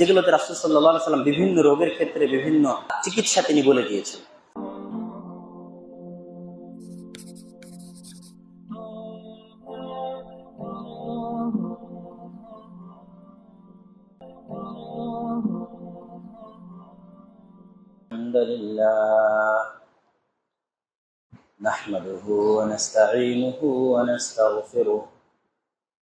যেগুলোতে রাসূল সাল্লাল্লাহু আলাইহি ওয়াসাল্লাম বিভিন্ন রোগের ক্ষেত্রে বিভিন্ন চিকিৎসা তিনি বলে দিয়েছেন। আলহামদুলিল্লাহ নাহমাদুহু ওয়া নাস্তাঈনুহু ওয়া নাস্তাগফিরুহু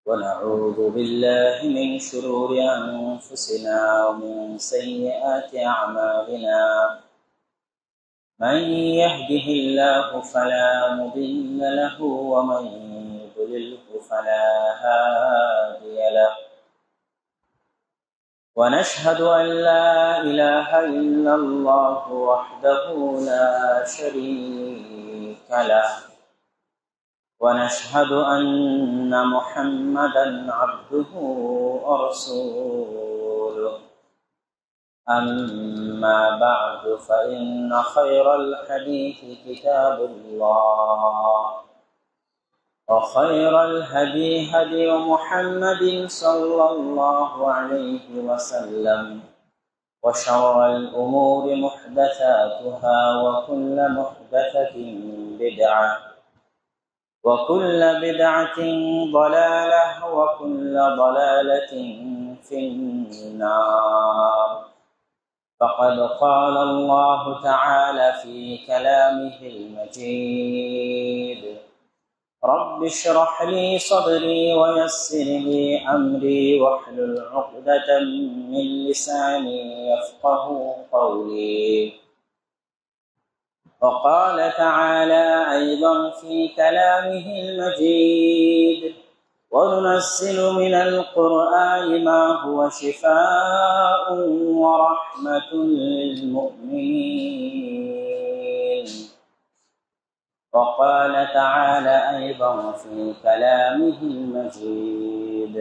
ونعوذ بالله من شرور أنفسنا ومن سيئات أعمالنا من يهده الله فلا مضل له ومن يضلله فلا هادي له ونشهد أن لا إله إلا الله وحده لا شريك له ونشهد أن محمدًا عبده ورسوله أما بعد فإن خير الحديث كتاب الله وخير الهدي هدي محمد صلى الله عليه وسلم وشر الأمور محدثاتها وكل محدثة بدعة وكل بدعة ضلالة وكل ضلالة في النار فقد قال الله تعالى في كلامه المجيد رب اشرح لي صدري ويسر لي أمري واحلل عقدة من لساني يفقه قولي وقال تعالى أيضا في كلامه المجيد وننزل من القرآن ما هو شفاء ورحمة للمؤمنين وقال تعالى أيضا في كلامه المجيد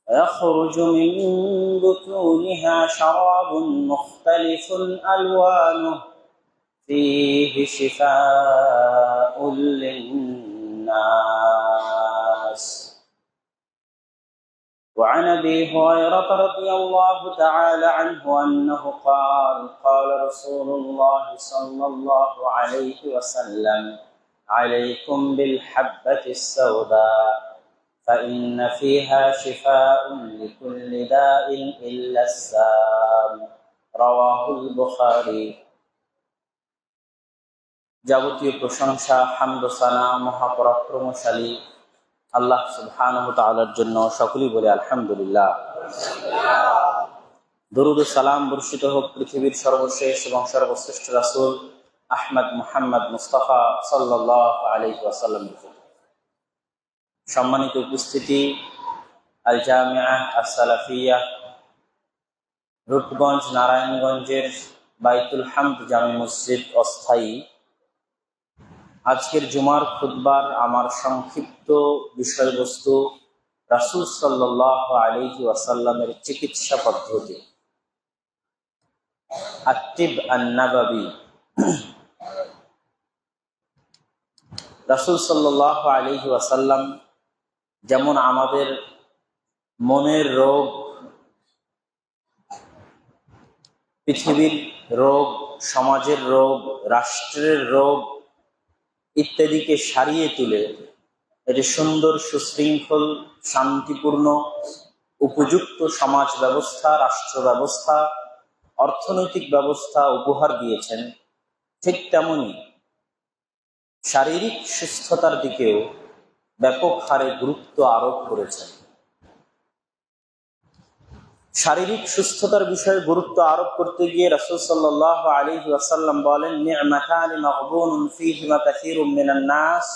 يخرج من بطونها شراب مختلف ألوانه فيه شفاء للناس وعن أبي هريرة رضي الله تعالى عنه أنه قال قال رسول الله صلى الله عليه وسلم عليكم بالحبة السوداء فإن فيها شفاء لكل داء إلا السام رواه البخاري যাবতীয় প্রশংসা হামদ ও সানা মহাপরাক্রমশালী আল্লাহ সুবহানাহু ওয়া তাআলার জন্য, সকলেই বলে আলহামদুলিল্লাহ। দরুদ ও সালাম বর্ষিত হোক পৃথিবীর সর্বশেষ এবং সর্বশ্রেষ্ঠ রাসূল আহমদ মুহাম্মদ মুস্তাফা সাল্লাল্লাহু আলাইহি ওয়াসাল্লামের উপর। সম্মানিত উপস্থিতি, আল জামিআহ আস-সালাফিয়া রূপগঞ্জ নারায়ণগঞ্জের বাইতুল হামদ জামে মসজিদ অস্থায়ী, আজকের জুমার খুতবার আমার সংক্ষিপ্ত বিষয়বস্তু রাসূল সাল্লাল্লাহু আলাইহি ওয়াসাল্লামের চিকিৎসা পদ্ধতি, আত-তিব আন-নাবাবী। রাসূল সাল্লাল্লাহু আলাইহি ওয়াসাল্লাম যেমন আমাদের মনের রোগ, পৃথিবীর রোগ, সমাজের রোগ, রাষ্ট্রের রোগ ইত্যাদিকে সারিয়ে তুলে এটি সুন্দর, সুশৃঙ্খল, শান্তিপূর্ণ, উপযুক্ত সমাজ ব্যবস্থা, রাষ্ট্র ব্যবস্থা, অর্থনৈতিক ব্যবস্থা উপহার দিয়েছেন, ঠিক তেমনি শারীরিক সুস্থতার দিকেও ব্যাপক হারে গুরুত্ব আরোপ করেছেন। শারীরিক সুস্থতার বিষয়ে গুরুত্ব আরোপ করতে গিয়ে রাসূল সাল্লাল্লাহু আলাইহি ওয়াসাল্লাম বলেন, নি'মাতানি মাগবুনুন ফীহিমা কাসীরুম মিনান নাস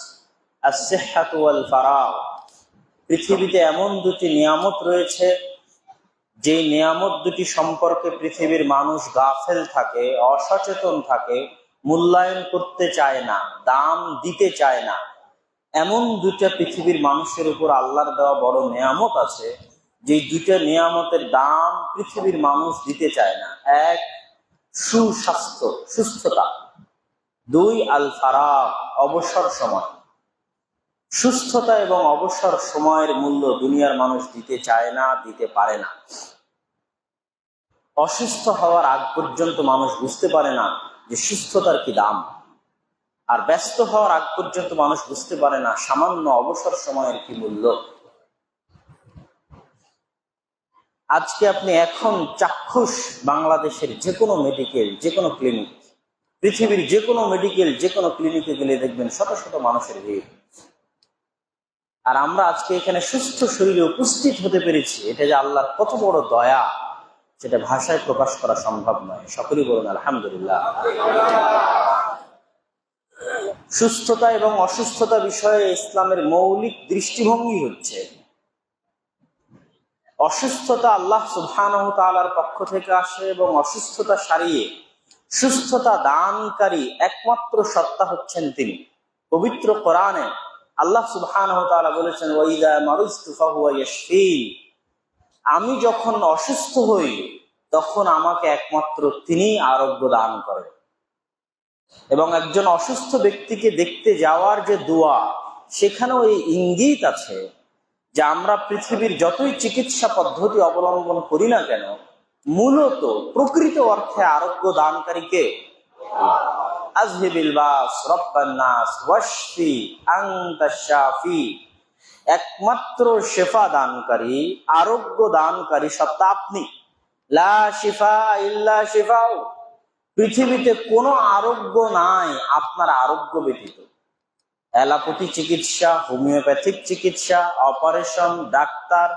আস-সিহহাতু ওয়াল ফারাগ। পৃথিবীতে এমন দুটি নিয়ামত রয়েছে যে নিয়ামত দুটি সম্পর্কে পৃথিবীর মানুষ গাফেল থাকে, অসচেতন থাকে, মূল্যায়ন করতে চায় না, দাম দিতে চায় না। এমন দুটা পৃথিবীর মানুষের উপর আল্লাহর দেওয়া বড় নিয়ামত আছে, যে দুইটা নিয়ামতের দাম পৃথিবীর মানুষ দিতে চায় না। এক, সুস্বাস্থ্য, সুস্থতা। দুই, আল ফারাগ, অবসর সময়। সুস্থতা এবং অবসর সময়ের মূল্য দুনিয়ার মানুষ দিতে চায় না, দিতে পারে না। অসুস্থ হওয়ার আগ পর্যন্ত মানুষ বুঝতে পারে না যে সুস্থতার কি দাম, আর ব্যস্ত হওয়ার আগ পর্যন্ত মানুষ বুঝতে পারে না সামান্য অবসর সময়ের কি মূল্য। আজকে আপনি এখন চাক্ষুষ বাংলাদেশের যে কোনো মেডিকেল, যে কোনো ক্লিনিক, পৃথিবীর যে কোনো মেডিকেল, যে কোনো ক্লিনিকে গেলে দেখবেন শত শত মানুষের ভিড়। আর আমরা আজকে এখানে সুস্থ শরীরে উপস্থিত হতে পেরেছি, এটা যে আল্লাহর কত বড় দয়া, সেটা ভাষায় প্রকাশ করা সম্ভব নয়। সকলেই বলুন আলহামদুলিল্লাহ। সুস্থতা এবং অসুস্থতা বিষয়ে ইসলামের মৌলিক দৃষ্টিভঙ্গি হচ্ছে, অসুস্থতা আল্লাহ সুবহানাহু ওয়া তাআলার পক্ষ থেকে আসে এবং অসুস্থতা সারিয়ে সুস্থতা দানকারী একমাত্র সত্তা হচ্ছেন তিনি। পবিত্র কোরআনে আল্লাহ সুবহানাহু ওয়া তাআলা বলেছেন, ওয়াইদা মারিজতু ফাহুয়া ইয়াশফিন, আমি যখন অসুস্থ হই তখন আমাকে একমাত্র তিনি আরোগ্য দান করেন। এবং একজন অসুস্থ ব্যক্তিকে দেখতে যাওয়ার যে দোয়া, সেখানেও এই ইঙ্গিত আছে যে আমরা পৃথিবীর যতই চিকিৎসা পদ্ধতি অবলম্বন করি না কেন, মূলত প্রকৃত অর্থে আরোগ্য দানকারীকে আযহিবিল বাস রব্বান নাস ওয়াশফি আনতা শাফি, একমাত্র শেফা দানকারী, আরোগ্য দানকারী সত্তা আপনি। লা শিফা ইল্লা শিফাউ, পৃথিবীতে কোনো আরোগ্য নাই আপনার আরোগ্য ব্যতীত। অ্যালোপ্যাথি চিকিৎসা, হোমিওপ্যাথিক চিকিৎসা, অপারেশন, ডাক্তার,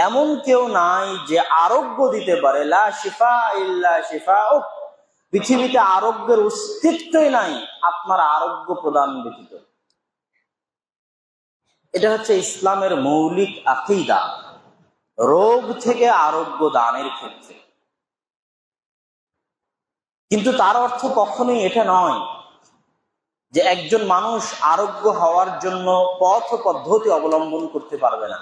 এমন কেউ নাই যে আরোগ্য দিতে পারে। লা শিফা ইল্লা শিফাউ, পৃথিবীতে আরোগ্যের অস্তিত্বই নাই আপনার আরোগ্য প্রদান ব্যতীত। এটা হচ্ছে ইসলামের মৌলিক আকীদা, রোগ থেকে আরোগ্য দানের ক্ষেত্রে। কিন্তু তার অর্থ কখনোই এটা নয় যে একজন মানুষ আরোগ্য হওয়ার জন্য পথ পদ্ধতি অবলম্বন করতে পারবে না।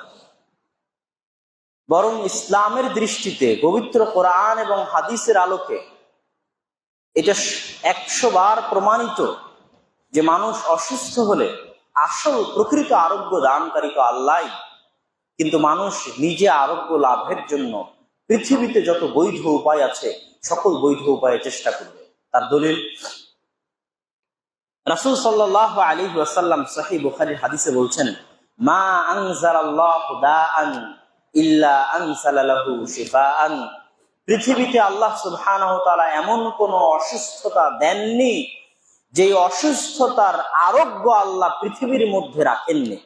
বরং ইসলামের দৃষ্টিতে পবিত্র কোরআন এবং হাদিসের আলোকে এটা 100 বার প্রমাণিত যে মানুষ অসুস্থ হলে আসল প্রকৃত আরোগ্য দানকারী তো আল্লাহ। কিন্তু মানুষ নিজে আরোগ্য লাভের জন্য পৃথিবীতে যত বৈধ উপায় আছে সকল বৈধ উপায়ে চেষ্টা করবে। তার দলিল রাসূল সাল্লাল্লাহু আলাইহি ওয়াসাল্লাম সহিহ বুখারীর হাদিসে বলছেন, মা আনজালাল্লাহু দাআন ইল্লা আনসালা লাহু শিফাআন, পৃথিবীতে আল্লাহ সুবহানাহু ওয়া তাআলা এমন কোন অসুস্থতা দেননি যে অসুস্থতার আরোগ্য আল্লাহ পৃথিবীর মধ্যে রাখেননি।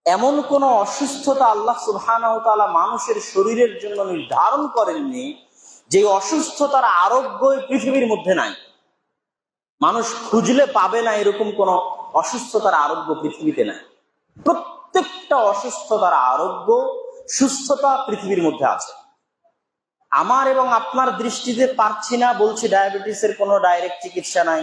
এমন কোন অসুস্থতা আল্লাহ সুবহানাহু ওয়া তাআলা মানুষের শরীরের জন্য নির্ধারণ করেননি যে অসুস্থতার আরোগ্য পৃথিবীর মধ্যে নাই। মানুষ খুঁজলে পাবে না এরকম কোন অসুস্থতার আরোগ্য পৃথিবীতে নাই। প্রত্যেকটা অসুস্থতার আরোগ্য, সুস্থতা পৃথিবীর মধ্যে আছে। আমার এবং আপনার দৃষ্টিতে পারছি না বলছি, ডায়াবেটিসের কোনো ডাইরেক্ট চিকিৎসা নাই,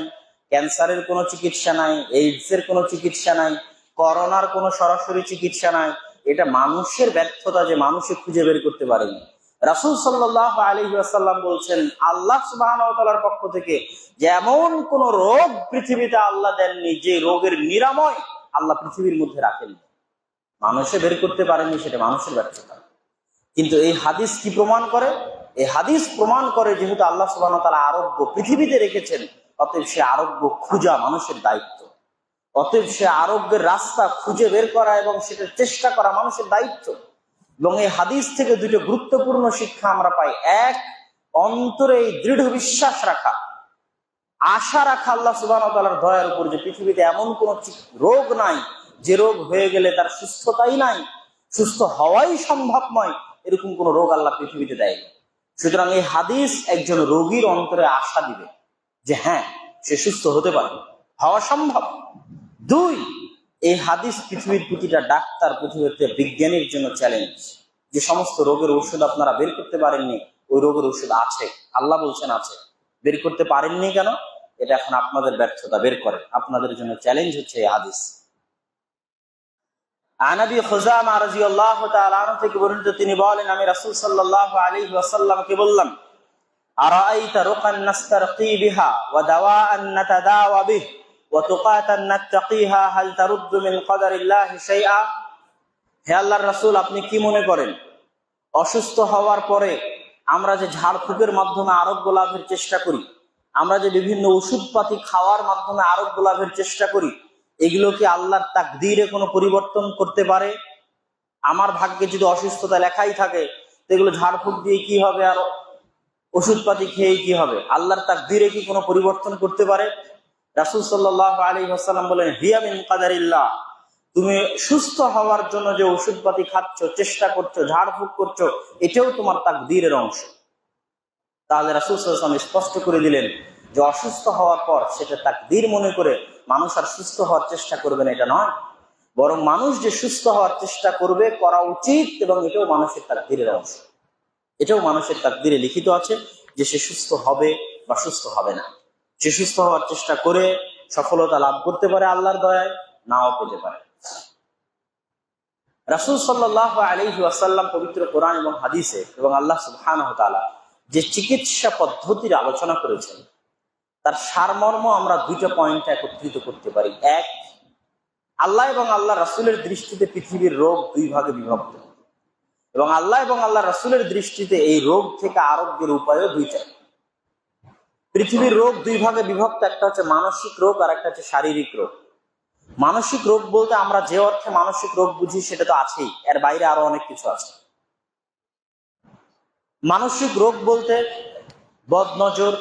ক্যান্সারের কোনো চিকিৎসা নাই, এইডসের কোনো চিকিৎসা নাই, করোনার কোনো সরাসরি চিকিৎসা নাই। এটা মানুষের ব্যর্থতা যে মানুষে খুঁজে বের করতে পারেনি। রাসূল সাল্লাল্লাহু আলাইহি ওয়াসাল্লাম বলছেন, আল্লাহ সুবহানাহু ওয়া তাআলার পক্ষ থেকে যেমন কোন রোগ পৃথিবীতে আল্লাহ দেননি যে রোগের নিরাময় আল্লাহ পৃথিবীর মধ্যে রাখেননি। মানুষে বের করতে পারেনি, সেটা মানুষের ব্যর্থতা। কিন্তু এই হাদিস কি প্রমাণ করে? এই হাদিস প্রমাণ করে যেহেতু আল্লাহ সুবহানাহু ওয়া তাআলা আরোগ্য পৃথিবীতে রেখেছেন, অতএব সে আরোগ্য খোঁজা মানুষের দায়িত্ব। অতএব সে আরোগ্যের রাস্তা খুঁজে বের করা এবং সেটার চেষ্টা করা মানুষের দায়িত্ব। এবং এই হাদিস থেকে দুটো গুরুত্বপূর্ণ শিক্ষা আমরা পাই। এক, অন্তরে এই দৃঢ় বিশ্বাস রাখা, আশা রাখা আল্লাহ সুবহানাহু ওয়া তাআলার দয়ার উপর যে পৃথিবীতে এমন কোন রোগ নাই যে রোগ হয়ে গেলে তার সুস্থতাই নাই, সুস্থ হওয়াই সম্ভব নয়, এরকম কোন রোগ আল্লাহ পৃথিবীতে দেয়নি। সুতরাং এই হাদিস একজন রোগীর অন্তরে আশা দিবে যে হ্যাঁ, সে সুস্থ হতে পারে, হওয়া সম্ভব। দুই, এই হাদিস পৃথিবীর প্রতিটা ডাক্তার, পৃথিবীর বিজ্ঞানীর জন্য চ্যালেঞ্জ। যে সমস্ত রোগের ওষুধ আপনারা বের করতে পারেননি, ওই রোগের ওষুধ আছে, আল্লাহ বলছেন আছে। বের করতে পারেননি কেন? এটা এখন আপনাদের ব্যর্থতা, বের করে। আপনাদের জন্য চ্যালেঞ্জ হচ্ছে এই হাদিস। আনাবি খুজামা রাদিয়াল্লাহু তাআলা আনহু থেকে বর্ণিত, তিনি বলেন, আমি রাসূল সাল্লাল্লাহু আলাইহি ওয়াসাল্লামকে বললাম, আরাআইতা রুকান নাস্তারকি বিহা ওয়া দাওয়াআন নাতাদাওয়া বিহি ওয়া তুকাতান নাত্তাকিহা হাল তারুদ্দু মিন কদারিল্লাহি শাইআ। হে আল্লাহর রাসূল, আপনি কি মনে করেন অসুস্থ হওয়ার পরে আমরা যে ঝাড়ফুঁকের মাধ্যমে আরোগ্য লাভের চেষ্টা করি, আমরা যে বিভিন্ন ওষুধপাতি খাওয়ার মাধ্যমে আরোগ্য লাভের চেষ্টা করি, এগুলো কি আল্লাহর তাকদীরে কোনো পরিবর্তন করতে পারে? আমার ভাগ্যে যদি অসুস্থতা লেখাই থাকে, এগুলো ঝাড়ফুঁক দিয়ে কি হবে, আর ওষুধপাতি খেয়ে কি হবে? আল্লাহর তাকদীরে কি কোনো পরিবর্তন করতে পারে? রাসূল সাল্লাল্লাহু আলাইহি ওয়াসাল্লাম বলেন, হিয়া মিন কাদারিল্লাহ। তুমি সুস্থ হওয়ার জন্য যে ওষুধপাতি খাচ্ছ, চেষ্টা করছো, ঝাড়ফুঁক করছো, এটাও তোমার তাকদীরের অংশ। তাহলে রাসূল সাল্লাল্লাহু আলাইহি ওয়াসাল্লাম স্পষ্ট করে দিলেন যে অসুস্থ হওয়ার পর সেটা তাকদীর মনে করে মানুষ আর সুস্থ হওয়ার চেষ্টা করবে না, এটা নয়। বরং মানুষ যে সুস্থ হওয়ার চেষ্টা করবে, করা উচিত, এবং এটাও মানুষের তাকদীরের অংশ। এটাও মানুষের তাকদীরে লিখিত আছে যে সে সুস্থ হবে বা সুস্থ হবে না। সে সুস্থ হওয়ার চেষ্টা করে সফলতা লাভ করতে পারে আল্লাহর দয়ায়, নাও পেতে পারে। রাসূল সাল্লাল্লাহু আলাইহি ওয়াসাল্লাম পবিত্র কোরআন এবং হাদিসে এবং আল্লাহ সুবহানাহু ওয়া তাআলা যে চিকিৎসা পদ্ধতির আলোচনা করেছেন, তার সারমর্ম আমরা দুইটা পয়েন্টে একত্রিত করতে পারি। এক, আল্লাহ এবং আল্লাহ রাসূলের দৃষ্টিতে পৃথিবীর রোগ দুই ভাগে বিভক্ত, এবং আল্লাহ এবং আল্লাহ রাসূলের দৃষ্টিতে এই রোগ থেকে আরোগ্যের উপায়ও দুইটা। পৃথিবীর রোগ দুই ভাগে বিভক্ত, একটা হচ্ছে মানসিক রোগ আর একটা হচ্ছে শারীরিক রোগ। মানসিক রোগ বলতে আমরা যে অর্থে মানসিক রোগ বুঝি সেটা তো আছেই, এর বাইরে আরো অনেক কিছু আছে। মানসিক রোগ বলতে বদনজর,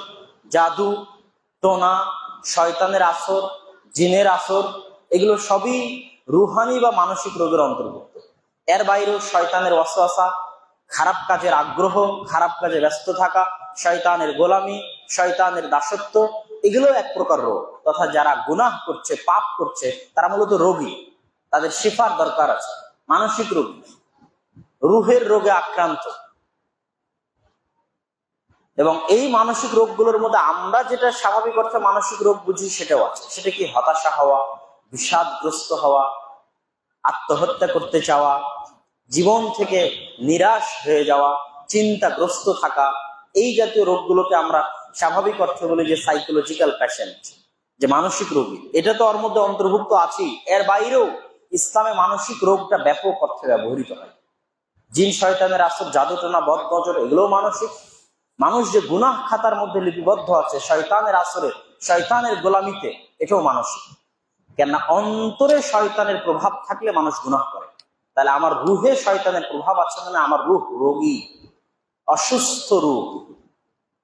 জাদু টোনা, শয়তানের আসর, জিনের আসর, এগুলো সবই রুহানি বা মানসিক রোগের অন্তর্ভুক্ত। এর বাইরেও শয়তানের ওয়াসওয়াসা, খারাপ কাজের আগ্রহ, খারাপ কাজে ব্যস্ত থাকা, শয়তানের গোলামি, শয়তানের দাসত্ব, এগুলো এক প্রকার রোগ। তথা যারা গুনাহ করছে, পাপ করছে, তারা মূলত রোগী, তাদের শিফার দরকার আছে। মানসিক রোগী, রুহের রোগে আক্রান্ত। এবং এই মানসিক রোগগুলোর মধ্যে আমরা যেটা স্বাভাবিক অর্থে মানসিক রোগ বুঝি সেটাও আছে। সেটা কি? হতাশা হওয়া, বিষাদগ্রস্ত হওয়া, আত্মহত্যা করতে চাওয়া, জীবন থেকে নিরাশ হয়ে যাওয়া, চিন্তাগ্রস্ত থাকা, এই জাতীয় রোগগুলোকে আমরা স্বাভাবিক অর্থে বলি যে সাইকোলজিক্যাল পেশেন্ট, যে মানসিক রোগী। এটা তো ওর মধ্যে অন্তর্ভুক্ত আছেই। এর বাইরেও ইসলামে মানসিক রোগটা ব্যাপক অর্থে ব্যবহৃত হয়। জিন শয়তানের আসর, জাদুটোনা, বদনজর, এগুলোও মানসিক। মানুষ যে গুনাহ খাতার মধ্যে লিপিবদ্ধ আছে শয়তানের আসরে, শয়তানের গোলামিতে, এটাও মানসিক। কেননা অন্তরে শয়তানের প্রভাব থাকলে মানুষ গুনাহ করে। তাহলে আমার রুহে শয়তানের প্রভাব আছে, মানে আমার রুহ রোগী, অসুস্থ রুহ,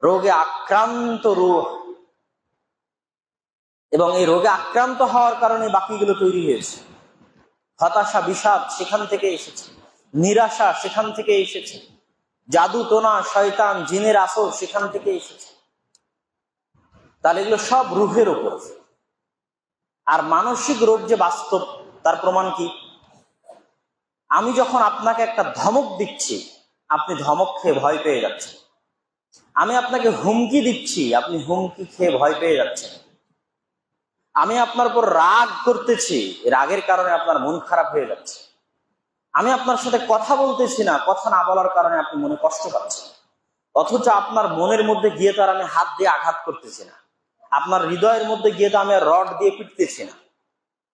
রোগে আক্রান্ত রুহ। এবং এই রোগে আক্রান্ত হওয়ার কারণে বাকিগুলো তৈরি হয়েছে। হতাশা, বিষাদ সেখান থেকে এসেছে, নিরাশা সেখান থেকে এসেছে, জাদু টোনা, শয়তান, জিনের আসর সেখান থেকে এসেছে। তাহলে এগুলো সব রুহের উপর। আর মানসিক রোগ যে বাস্তব, তার প্রমাণ কি? আমি যখন আপনাকে একটা ধমক দিচ্ছি, আপনি ধমক খেয়ে ভয় পেয়ে যাচ্ছেন। আমি আপনাকে হুমকি দিচ্ছি, আপনি হুমকি খেয়ে ভয় পেয়ে যাচ্ছেন। আমি আপনার উপর রাগ করতেছি, রাগের কারণে আপনার মন খারাপ হয়ে যাচ্ছে। আমি আপনার সাথে কথা বলতেছি না, কথা না বলার কারণে আপনি মনে কষ্ট পাচ্ছেন। অথচ আপনার মনের মধ্যে গিয়ে তো আর আমি হাত দিয়ে আঘাত করতেছি না, আপনার হৃদয়ের মধ্যে গিয়ে তো আমি আর রড দিয়ে পিটতেছি না।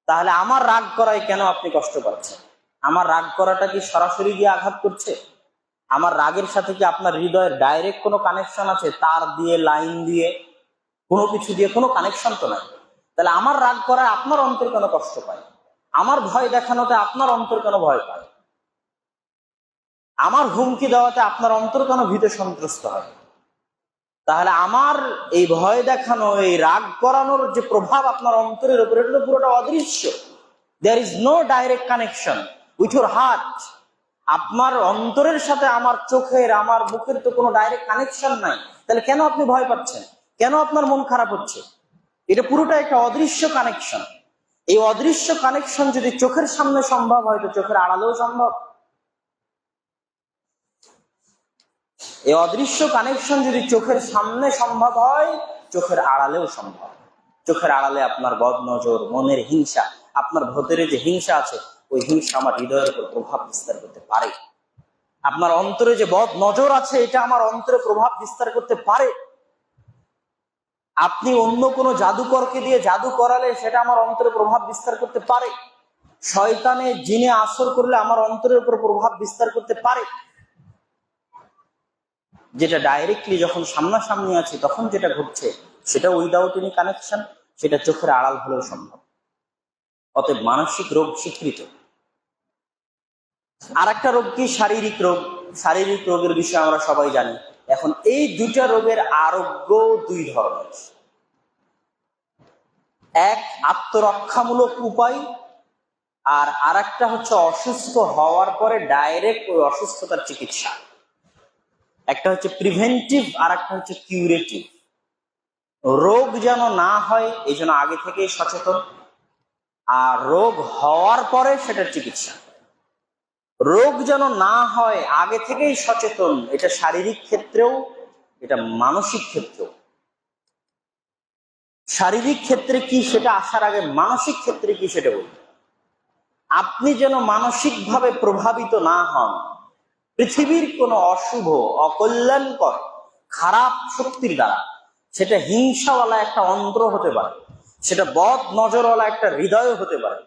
তাহলে আমার রাগ করায় কেন আপনি কষ্ট পাচ্ছেন? আমার রাগ করাটা কি সরাসরি গিয়ে আঘাত করছে? আমার রাগের সাথে কি আপনার হৃদয়ের ডাইরেক্ট কোনো কানেকশন আছে? তার দিয়ে, লাইন দিয়ে, কোনো কিছু দিয়ে কোনো কানেকশন তো নাই। তাহলে আমার রাগ করায় আপনার অন্তর কেন কষ্ট পায়? আমার ভয় দেখানোতে আপনার অন্তর কেন ভয় পায়? আমার হুমকি দেওয়াতে আপনার অন্তর কেন ভীত সন্ত্রস্ত হয়? তাহলে আমার এই ভয় দেখানো, এই রাগ করানোর যে প্রভাব আপনার অন্তরের উপরে, এটা তো পুরোটা অদৃশ্য। There is no direct connection with your heart. আপনার অন্তরের সাথে আমার চোখের, আমার মুখের তো কোনো ডাইরেক্ট কানেকশন নাই। তাহলে কেন আপনি ভয় পাচ্ছেন? কেন আপনার মন খারাপ হচ্ছে? এটা পুরোটা একটা অদৃশ্য কানেকশন। এই অদৃশ্য কানেকশন যদি চোখের সামনে সম্ভব হয়, তো চোখের আড়ালেও সম্ভব। এই অদৃশ্য কানেকশন যদি চোখের সামনে সম্ভব হয়, চোখের আড়ালেও সম্ভব। চোখের আড়ালে আপনার বদনজর, মনের হিংসা, আপনার ভেতরে যে হিংসা আছে, ওই হিংসা আমার হৃদয়ের উপর প্রভাব বিস্তার করতে পারে। আপনার অন্তরে যে বদনজর আছে, এটা আমার অন্তরে প্রভাব বিস্তার করতে পারে। আপনি অন্য কোনো জাদুকরকে দিয়ে জাদু করালে সেটা আমার অন্তরে প্রভাব বিস্তার করতে পারে। শয়তানে, জিনে আসর করলে আমার অন্তরের উপর প্রভাব বিস্তার করতে পারে। যেটা ডাইরেক্টলি যখন সামনাসামনি আছে তখন যেটা ঘটছে সেটা উইদাউট এনি কানেকশন, সেটা চোখের আড়াল হলেও সম্ভব। অতএব মানসিক রোগ স্বীকৃত। আর একটা রোগ কি? শারীরিক রোগ। শারীরিক রোগের বিষয়ে আমরা সবাই জানি। এখন এই দুইটা রোগের আরোগ্য দুই ধরনের। এক আত্মরক্ষামূলক উপায়, আর আরেকটা হচ্ছে অসুস্থ হওয়ার পরে ডাইরেক্ট ওই অসুস্থতার চিকিৎসা। একটা হচ্ছে প্রিভেন্টিভ, আর একটা হচ্ছে কিউরেটিভ। রোগ যেন না হয় এই জন্য আগে থেকেই সচেতন, আর রোগ হওয়ার পরে সেটার চিকিৎসা। রোগ যেন না হয় আগে থেকেই সচেতন, এটা শারীরিক ক্ষেত্রেও, এটা মানসিক ক্ষেত্রেও। শারীরিক ক্ষেত্রে কি সেটা আসার আগে মানসিক ক্ষেত্রে কি সেটা বলি। আপনি যেন মানসিকভাবে প্রভাবিত না হন পৃথিবীর কোনো অশুভ, অকল্যাণকর, খারাপ শক্তির দ্বারা। সেটা হিংসাওয়ালা একটা অন্ত্র হতে পারে, সেটা বদ নজরওয়ালা একটা হৃদয় হতে পারে,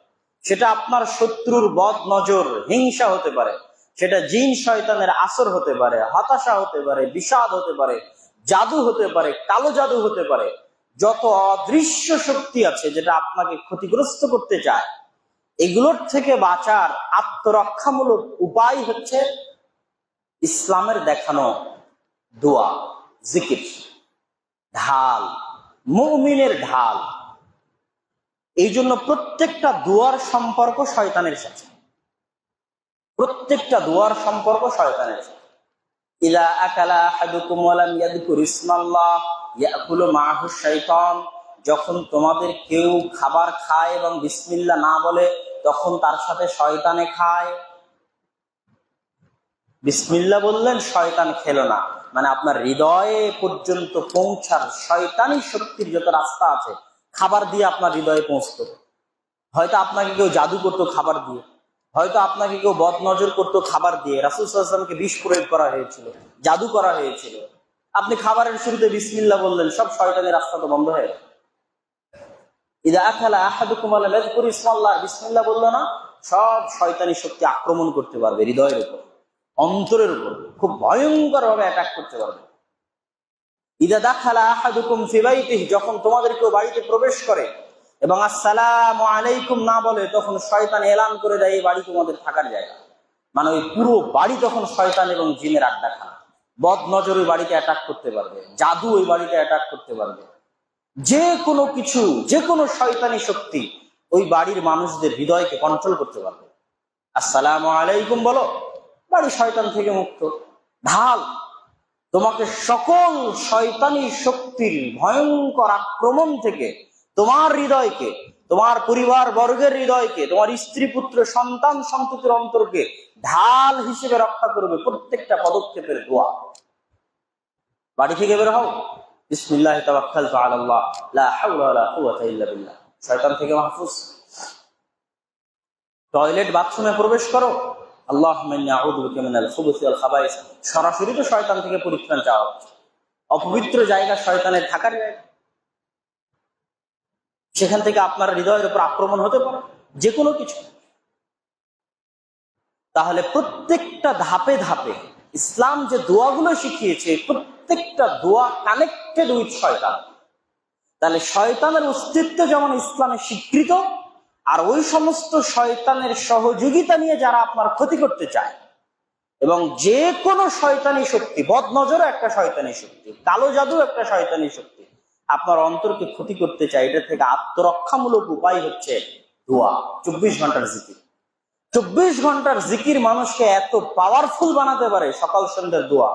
সেটা আপনার শত্রুর বদ নজর হিংসা হতে পারে, সেটা জিন শয়তানের আসর হতে পারে, হতাশা হতে পারে, বিষাদ হতে পারে, জাদু হতে পারে, কালো জাদু হতে পারে। যত অদৃশ্য শক্তি আছে যেটা আপনাকে ক্ষতিগ্রস্ত করতে চায়, এগুলোর থেকে বাঁচার আত্মরক্ষামূলক উপায় হচ্ছে ইসলামের দেখানো দোয়া, জিকির, ঢাল, মুমিনের ঢাল। এই জন্য প্রত্যেকটা দুয়ার সম্পর্ক শয়তানের সাথে, প্রত্যেকটা দুয়ার সম্পর্ক শয়তানের সাথে। ইলা আকালা আহাদুকুম ওয়া লাম ইয়াযকুর ইসমাল্লাহ ইয়াকুলু মাআহু শাইতান। যখন তোমাদের কেউ খাবার খায় এবং বিসমিল্লাহ না বলে, তখন তার সাথে শয়তানে খায়। বিসমিল্লাহ বললেন, শয়তান খেলো না, মানে আপনার হৃদয়ে পর্যন্ত পৌঁছার শয়তানি শক্তির যত রাস্তা আছে খাবার দিয়ে আপনার হৃদয়ে পৌঁছতো। হয়তো আপনাকে কেউ জাদু করতো খাবার দিয়ে, হয়তো আপনাকে কেউ বদ নজর করতো খাবার দিয়ে। রাসূল সাল্লাল্লাহু আলাইহি ওয়াসাল্লামকে বিষ প্রয়োগ করা হয়েছিল, জাদু করা হয়েছিল। আপনি খাবারের শুরুতে বিসমিল্লাহ বললেন, সব শয়তানের রাস্তা তো বন্ধ হয়ে গেল। ইদা আকালা আহাদুকুম ওয়া লাম ইয়াযকুর ইসমাল্লাহ, বিসমিল্লাহ বললো না, সব শয়তানি শক্তি আক্রমণ করতে পারবে হৃদয়ের উপর, অন্তরের উপর, খুব ভয়ঙ্কর ভাবে অ্যাটাক করতে পারবে। ইদা দাখালা আহাদুকুম ফি বাইতিহি, যখন তোমাদের কেউ বাড়িতে প্রবেশ করে এবং আসসালামু আলাইকুম না বলে, তখন শয়তান এলান করে দেয় এই বাড়ি তোমাদের থাকার জায়গা। মানে ওই পুরো বাড়ি তখন শয়তান এবং জিনের আড্ডাখানা। বদ নজর ওই বাড়িতে অ্যাটাক করতে পারবে, জাদু ওই বাড়িতে অ্যাটাক করতে পারবে, যে কোনো কিছু, যে কোনো শয়তানি শক্তি ওই বাড়ির মানুষদের হৃদয়কে কন্ট্রোল করতে পারবে। আসসালামু আলাইকুম বলো, বাড়ি শয়তান থেকে মুক্ত। ঢাল, তোমাকে সকল শয়তানি শক্তির ভয়ঙ্কর আক্রমণ থেকে তোমার হৃদয়কে, তোমার পরিবার বর্গের হৃদয়কে, তোমার স্ত্রী পুত্র সন্তান সন্ততির অন্তরকে ঢাল হিসেবে রক্ষা করবে প্রত্যেকটা পদক্ষেপের দোয়া। বাড়ি থেকে বের হও, বিসমিল্লাহি তাওয়াক্কালতু আলাল্লাহ লা হাওলা ওয়ালা কুওয়াতা ইল্লা বিল্লাহ, শয়তান থেকে মাহফুজ। টয়লেট বাথরুমে প্রবেশ করো, আল্লাহুম্মা ইন্নী আউযু বিকা মিনাল খুবুসি ওয়াল খাবাইস, সরাসরি তো শয়তান থেকে পরিত্রাণ চাওয়া হচ্ছে। অপবিত্র জায়গা শয়তানের থাকার জায়গা, সেখান থেকে আপনার হৃদয়ের উপর আক্রমণ হতে পারে যে কোনো কিছু। তাহলে প্রত্যেকটা ধাপে ধাপে ইসলাম যে দোয়াগুলো শিখিয়েছে, প্রত্যেকটা দোয়া কানেক্টেড উইথ শয়তান। তাহলে শয়তানের অস্তিত্ব যেমন ইসলামে স্বীকৃত, আর ওই সমস্ত শয়তানের সহযোগিতা নিয়ে যারা আপনার ক্ষতি করতে চায়, এবং যে কোনো শয়তানি শক্তি, বদ নজরও একটা শয়তানি শক্তি, কালো জাদু একটা শয়তানি শক্তি, আপনার অন্তরকে ক্ষতি করতে চায়, এটা থেকে আত্মরক্ষামূলক উপায় হচ্ছে দোয়া, 24 ঘন্টার জিকির। 24 ঘন্টার জিকির মানুষকে এত পাওয়ারফুল বানাতে পারে, সকাল সন্ধ্যার দোয়া,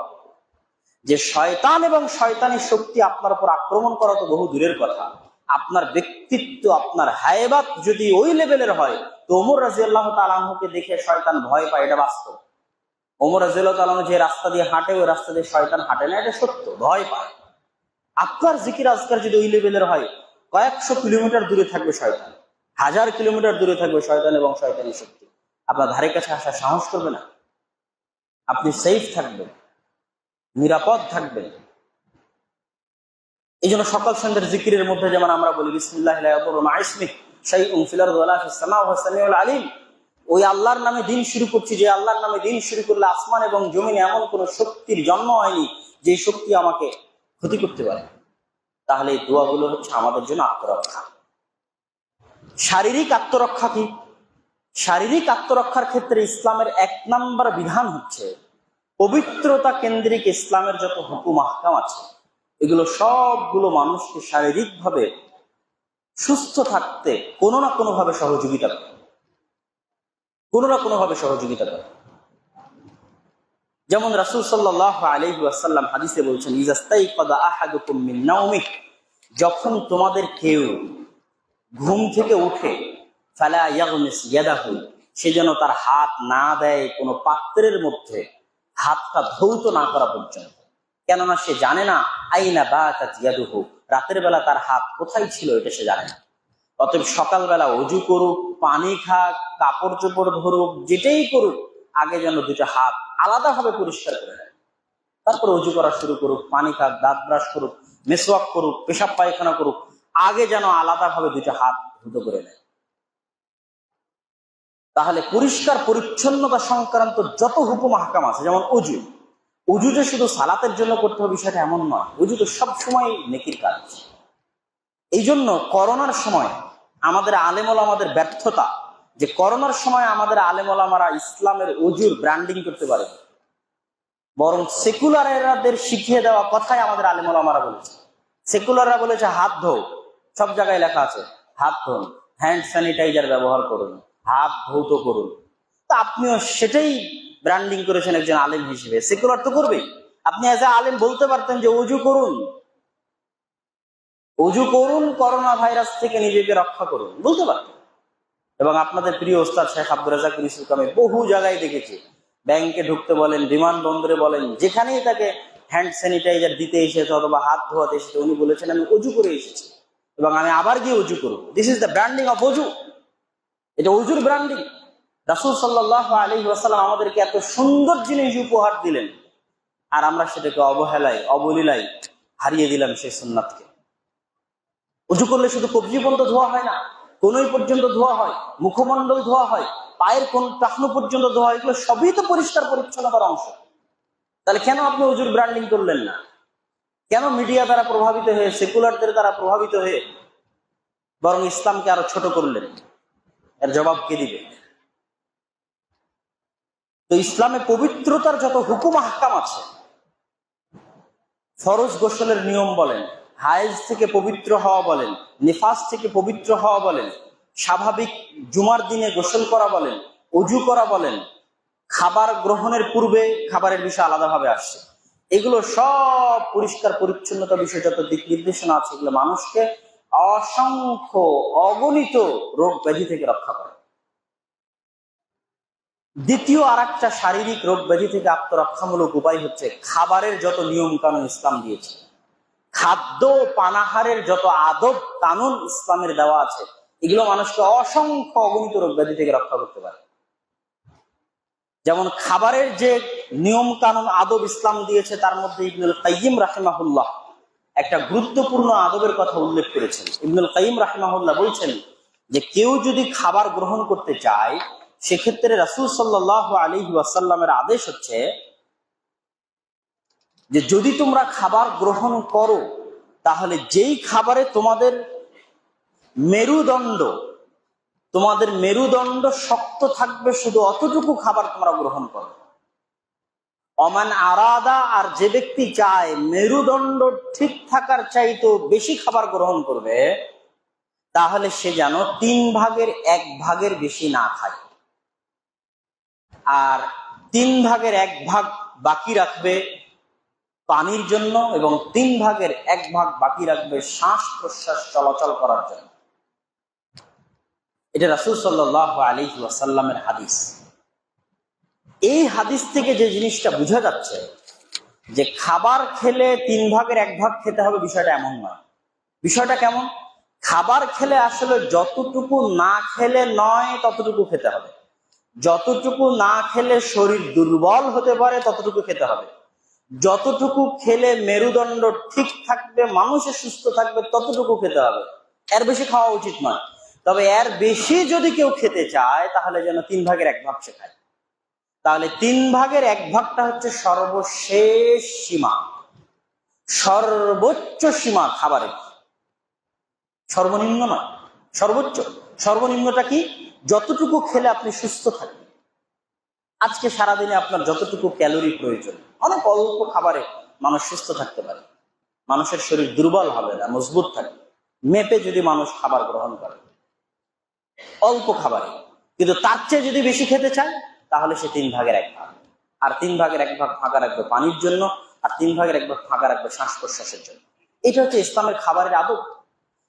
যে শয়তান এবং শয়তানি শক্তি আপনার উপর আক্রমণ করা তো বহু দূরের কথা। আপনার ব্যক্তিত্ব, আপনার হায়বাত যদি ওই লেভেলের হয়, তো ওমর রাদিয়াল্লাহু তাআলা আনহুকে দেখে শয়তান ভয় পায়, এটা বাস্তব। ওমর রাদিয়াল্লাহু তাআলা আনহু যে রাস্তা দিয়ে হাঁটে, ওই রাস্তা দিয়ে শয়তান হাঁটে না, এটা সত্য, ভয় পায়। আপনার জিকির আজকার যদি ওই লেভেলের হয়, কয়েকশো কিলোমিটার দূরে থাকবে শয়তান, 1000 কিলোমিটার দূরে থাকবে শয়তান এবং শয়তানি শক্তি, আপনার ধারে কাছে আসার সাহস করবে না। আপনি সেফ থাকবেন, নিরাপদ থাকবেন। এই জন্য সকাল সন্ধ্যার জিকিরের মধ্যে যেমন আমরা বলি বিসমিল্লাহি লা ইয়াদুররু মা ইসমিহি শাইউন ফিল আরদি ওয়ালা ফিস সামা ওয়া হুয়াস সামিউল আলিম, ওই আল্লাহর নামে দিন শুরু করছি, যে আল্লাহর নামে দিন শুরু করলে আসমান এবং জমিনে এমন কোন শক্তির জন্ম হয়নি যে শক্তি আমাকে ক্ষতি করতে পারে। তাহলে এই দোয়াগুলো হচ্ছে আমাদের জন্য আত্মরক্ষা। শারীরিক আত্মরক্ষা কি? শারীরিক আত্মরক্ষার ক্ষেত্রে ইসলামের 1 নম্বর বিধান হচ্ছে পবিত্রতা কেন্দ্রিক ইসলামের যত হুকুম আহকাম আছে, এগুলো সবগুলো মানুষকে শারীরিকভাবে সুস্থ থাকতে কোনো না কোনো ভাবে সহযোগিতা করে, কোনো না কোনো ভাবে সহযোগিতা করে। যেমন রাসূল সাল্লাল্লাহু আলাইহি ওয়াসাল্লাম হাদিসে বলছেন, ইজাস্তাইকাযা আহাদুকুম মিন নাওমিহি, যখন তোমাদের কেউ ঘুম থেকে উঠে, ফালা ইয়াগমিস ইয়াদাহু, সে যেন তার হাত না দেয় কোনো পাত্রের মধ্যে, হাতটা ধৌত না করা পর্যন্ত। কেননা সে জানে না আইনা বাতাত ইয়াদুহু, রাতের বেলা তার হাত কোথায় ছিল এটা সে জানে না। অতএব সকালবেলা অজু করুক, পানি খাক, কাপড় চোপড় ধরুক, যেটাই করুক, আগে যেন দুটো হাত আলাদাভাবে পরিষ্কার করে নেয়, তারপর অজু করা শুরু করুক, পানি খাক, দাঁত ব্রাশ করুক, মেসওয়াক করুক, পেশাব পায়খানা করুক, আগে যেন আলাদাভাবে দুটো হাত ধুত করে নেয়। তাহলে পরিষ্কার পরিচ্ছন্নতা সংক্রান্ত যত হুকুম আহকাম আছে, যেমন অজু, অজু যে শুধু সালাতের জন্য করতে হবে বিষয়টা এমন নয়, অজু তো সবসময় নেকির কাজ। এই জন্য করোনার সময় আমাদের আলেম ওলামাদের ব্যর্থতা, যে করোনার সময় আমাদের আলেম ওলামারা ইসলামের অজুর ব্র্যান্ডিং করতে পারে, বরং সেকুলারদের শিখিয়ে দেওয়া কথাই আমাদের আলেম ওলামারা বলেছে। সেকুলাররা বলেছে হাত ধো, সব জায়গায় লেখা আছে হাত ধোন, হ্যান্ড স্যানিটাইজার ব্যবহার করুন, হাত ধৌত করুন। তা আপনিও সেটাই ব্র্যান্ডিং করেছেন একজন আলেম হিসেবে। সেকুলার তো করবেই। আপনি এজ এ আলেম বলতে পারতেন যে অজু করুন, অজু করুন, করোনা ভাইরাস থেকে নিজেকে রক্ষা করুন, বলতে পারতেন। এবং আপনাদের প্রিয় ওস্তাদ শেখ আব্দুর রাজ্জাক ইউসুফ কামি বহু জায়গায় দেখেছি, ব্যাংকে ঢুকতে বলেন, বিমানবন্দরে বলেন, যেখানেই তাকে হ্যান্ড স্যানিটাইজার দিতে এসেছে অথবা হাত ধোয়াতে এসেছে, উনি বলেছেন আমি অজু করে এসেছি এবং আমি আবার গিয়ে অজু করবো। This is the branding of অজু। এটা অজুর ব্র্যান্ডিং। রাসূল সাল্লাল্লাহু আলাইহি ওয়াসাল্লাম আমাদেরকে এত সুন্দর জিনিস উপহার দিলেন, আর আমরা সেটাকে অবহেলায়, অবলীলায় হারিয়ে দিলাম সেই সুন্নাতকে। অজু করলে শুধু কবজি পর্যন্ত ধোয়া হয় না, কোনই পর্যন্ত ধোয়া হয়, মুখমণ্ডল ধোয়া হয়, পায়ের কোন টাকনু পর্যন্ত ধোয়া হয়, এগুলো সবই তো পরিষ্কার পরিচ্ছন্নতার অংশ। তাহলে কেন আপনি অজুর ব্র্যান্ডিং করলেন না? কেন মিডিয়া দ্বারা প্রভাবিত হয়ে, সেকুলারদের দ্বারা প্রভাবিত হয়ে বরং ইসলামকে আরো ছোট করলেন? এর জবাব কে দিবে? তো ইসলামে পবিত্রতার যত হুকুম আহকাম আছে, ফরজ গোসলের নিয়ম বলেন, হায়েজ থেকে পবিত্র হওয়া বলেন, নিফাস থেকে পবিত্র হওয়া বলেন, স্বাভাবিক জুমার দিনে গোসল করা বলেন, অজু করা বলেন, খাবার গ্রহণের পূর্বে খাবারের বিষয় আলাদাভাবে আসছে, এগুলো সব পরিষ্কার পরিচ্ছন্নতা বিষয়ে যত দিক নির্দেশনা আছে, এগুলো মানুষকে অসংখ্য অগণিত রোগ ব্যাধি থেকে রক্ষা করে। দ্বিতীয় আর একটা শারীরিক রোগ ব্যাধি থেকে আত্মরক্ষামূলক উপায় হচ্ছে খাবারের যত নিয়ম কানুন ইসলাম দিয়েছে, খাদ্য পানাহারের যত আদব কানুন ইসলামের দেওয়া আছে, এগুলো মানুষকে অসংখ্য অগণিত রোগ ব্যাধি থেকে রক্ষা করতে পারে। যেমন খাবারের যে নিয়ম কানুন আদব ইসলাম দিয়েছে, তার মধ্যে ইবনুল কাইয়িম রাহিমাহুল্লাহ একটা গুরুত্বপূর্ণ আদবের কথা উল্লেখ করেছেন। ইবনুল কাইয়িম রাহিমাহুল্লাহ বলছেন যে কেউ যদি খাবার গ্রহণ করতে চায়, সেক্ষেত্রে রাসূল সাল্লাল্লাহু আলাইহি ওয়াসাল্লামের আদেশ হচ্ছে যে যদি তোমরা খাবার গ্রহণ করো, তাহলে যেই খাবারে তোমাদের মেরুদণ্ড শক্ত থাকবে, শুধু অতটুকু খাবার তোমরা গ্রহণ করো। অমান আরাদা, আর যে ব্যক্তি চায় মেরুদণ্ড ঠিক থাকার চাইতে বেশি খাবার গ্রহণ করবে, তাহলে সে যেন 3 ভাগের 1 ভাগের বেশি না খায়, আর 3 ভাগের 1 ভাগ বাকি রাখবে পানির জন্য, এবং 3 ভাগের 1 ভাগ বাকি রাখবে শ্বাস প্রশ্বাস চলাচল করার জন্য। এটা রাসূল সাল্লাল্লাহু আলাইহি ওয়াসাল্লামের হাদিস। এই হাদিস থেকে যে জিনিসটা বোঝা যাচ্ছে যে খাবার খেলে 3 ভাগের 1 ভাগ খেতে হবে, বিষয়টা এমন নয়। বিষয়টা কেমন? খাবার খেলে আসলে যতটুকু না খেলে নয় ততটুকু খেতে হবে, যতটুকু না খেলে শরীর দুর্বল হতে পারে ততটুকু খেতে হবে, যতটুকু খেলে মেরুদণ্ড ঠিক থাকবে, মানুষের সুস্থ থাকবে, ততটুকু খেতে হবে, এর বেশি খাওয়া উচিত নয়। তবে এর বেশি যদি কেউ খেতে চায় তাহলে যেন 1/3 সে খায়। তাহলে 1/3 হচ্ছে সর্বশেষ সীমা, সর্বোচ্চ সীমা খাবারের, সর্বনিম্ন নয়, সর্বোচ্চ। সর্বনিম্নটা কি? যতটুকু খেলে আপনি সুস্থ থাকবেন। আজকে সারাদিনে আপনার যতটুকু ক্যালোরি প্রয়োজন, অনেক অল্প খাবারে মানুষ সুস্থ থাকতে পারে, মানুষের শরীর দুর্বল হবে না, মজবুত থাকবে মেপে যদি মানুষ খাবার গ্রহণ করে অল্প খাবারে। কিন্তু তার চেয়ে যদি বেশি খেতে চায় তাহলে সে 1/3, আর 1/3 ফাঁকা রাখবে পানির জন্য, আর 1/3 ফাঁকা রাখবে শ্বাস প্রশ্বাসের জন্য। এটা হচ্ছে ইসলামের খাবারের আদব।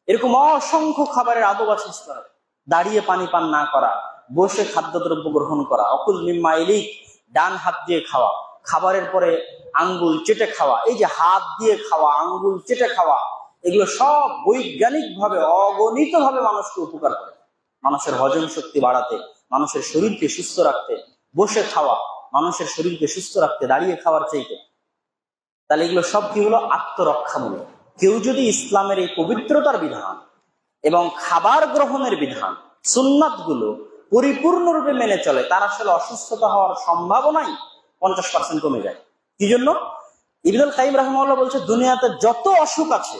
এরকম অসংখ্য খাবারের আদব আছে ইসলামের। দাঁড়িয়ে পানি পান না করা, বসে খাদ্যদ্রব্য গ্রহণ করা, অকুল মিম্মা ইলিক, ডান হাত দিয়ে খাওয়া, খাবারের পরে আঙ্গুল চেটে খাওয়া, এই যে হাত দিয়ে খাওয়া, আঙ্গুল চেটে খাওয়া, এগুলো সব বৈজ্ঞানিক ভাবে অগণিত ভাবে মানুষকে উপকার করে, মানুষের হজম শক্তি বাড়াতে, মানুষের শরীরকে সুস্থ রাখতে। বসে খাওয়া মানুষের শরীরকে সুস্থ রাখতে দাঁড়িয়ে খাওয়ার চাইতে। তাহলে এগুলো সব কি হলো? আত্মরক্ষামূলক। কেউ যদি ইসলামের এই পবিত্রতার বিধান এবং খাবার গ্রহণের বিধান, সুন্নাত গুলো পরিপূর্ণরূপে মেনে চলে, তার আসলে অসুস্থতা হওয়ার সম্ভাবনাই 50% কমে যায়। কি জন্য? ইবনুল কাইয়িম রাহিমাহুল্লাহ বলছে, দুনিয়াতে যত অসুখ আছে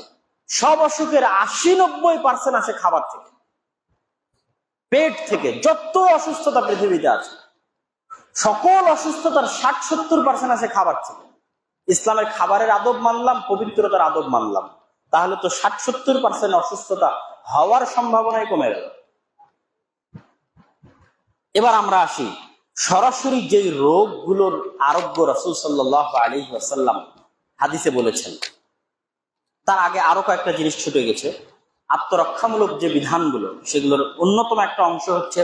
সব অসুখের 80-90% আসে খাবার থেকে, পেট থেকে। যত অসুস্থতা পৃথিবীতে আছে সকল অসুস্থতার 60-70% আসে খাবার থেকে। ইসলামের খাবারের আদব মানলাম, পবিত্রতার আদব মানলাম, তাহলে তো 60-70% অসুস্থতা হওয়ার সম্ভাবনাই কমে গেল। এবার আমরা আসি সরাসরি যে রোগগুলোর আরোগ্য রাসূল সাল্লাল্লাহু আলাইহি ওয়াসাল্লাম হাদিসে বলেছেন। তার আগে আরো কয়েকটা জিনিস ছুটে গেছে। আত্মরক্ষামূলক যে বিধানগুলো, সেগুলোর অন্যতম একটা অংশ হচ্ছে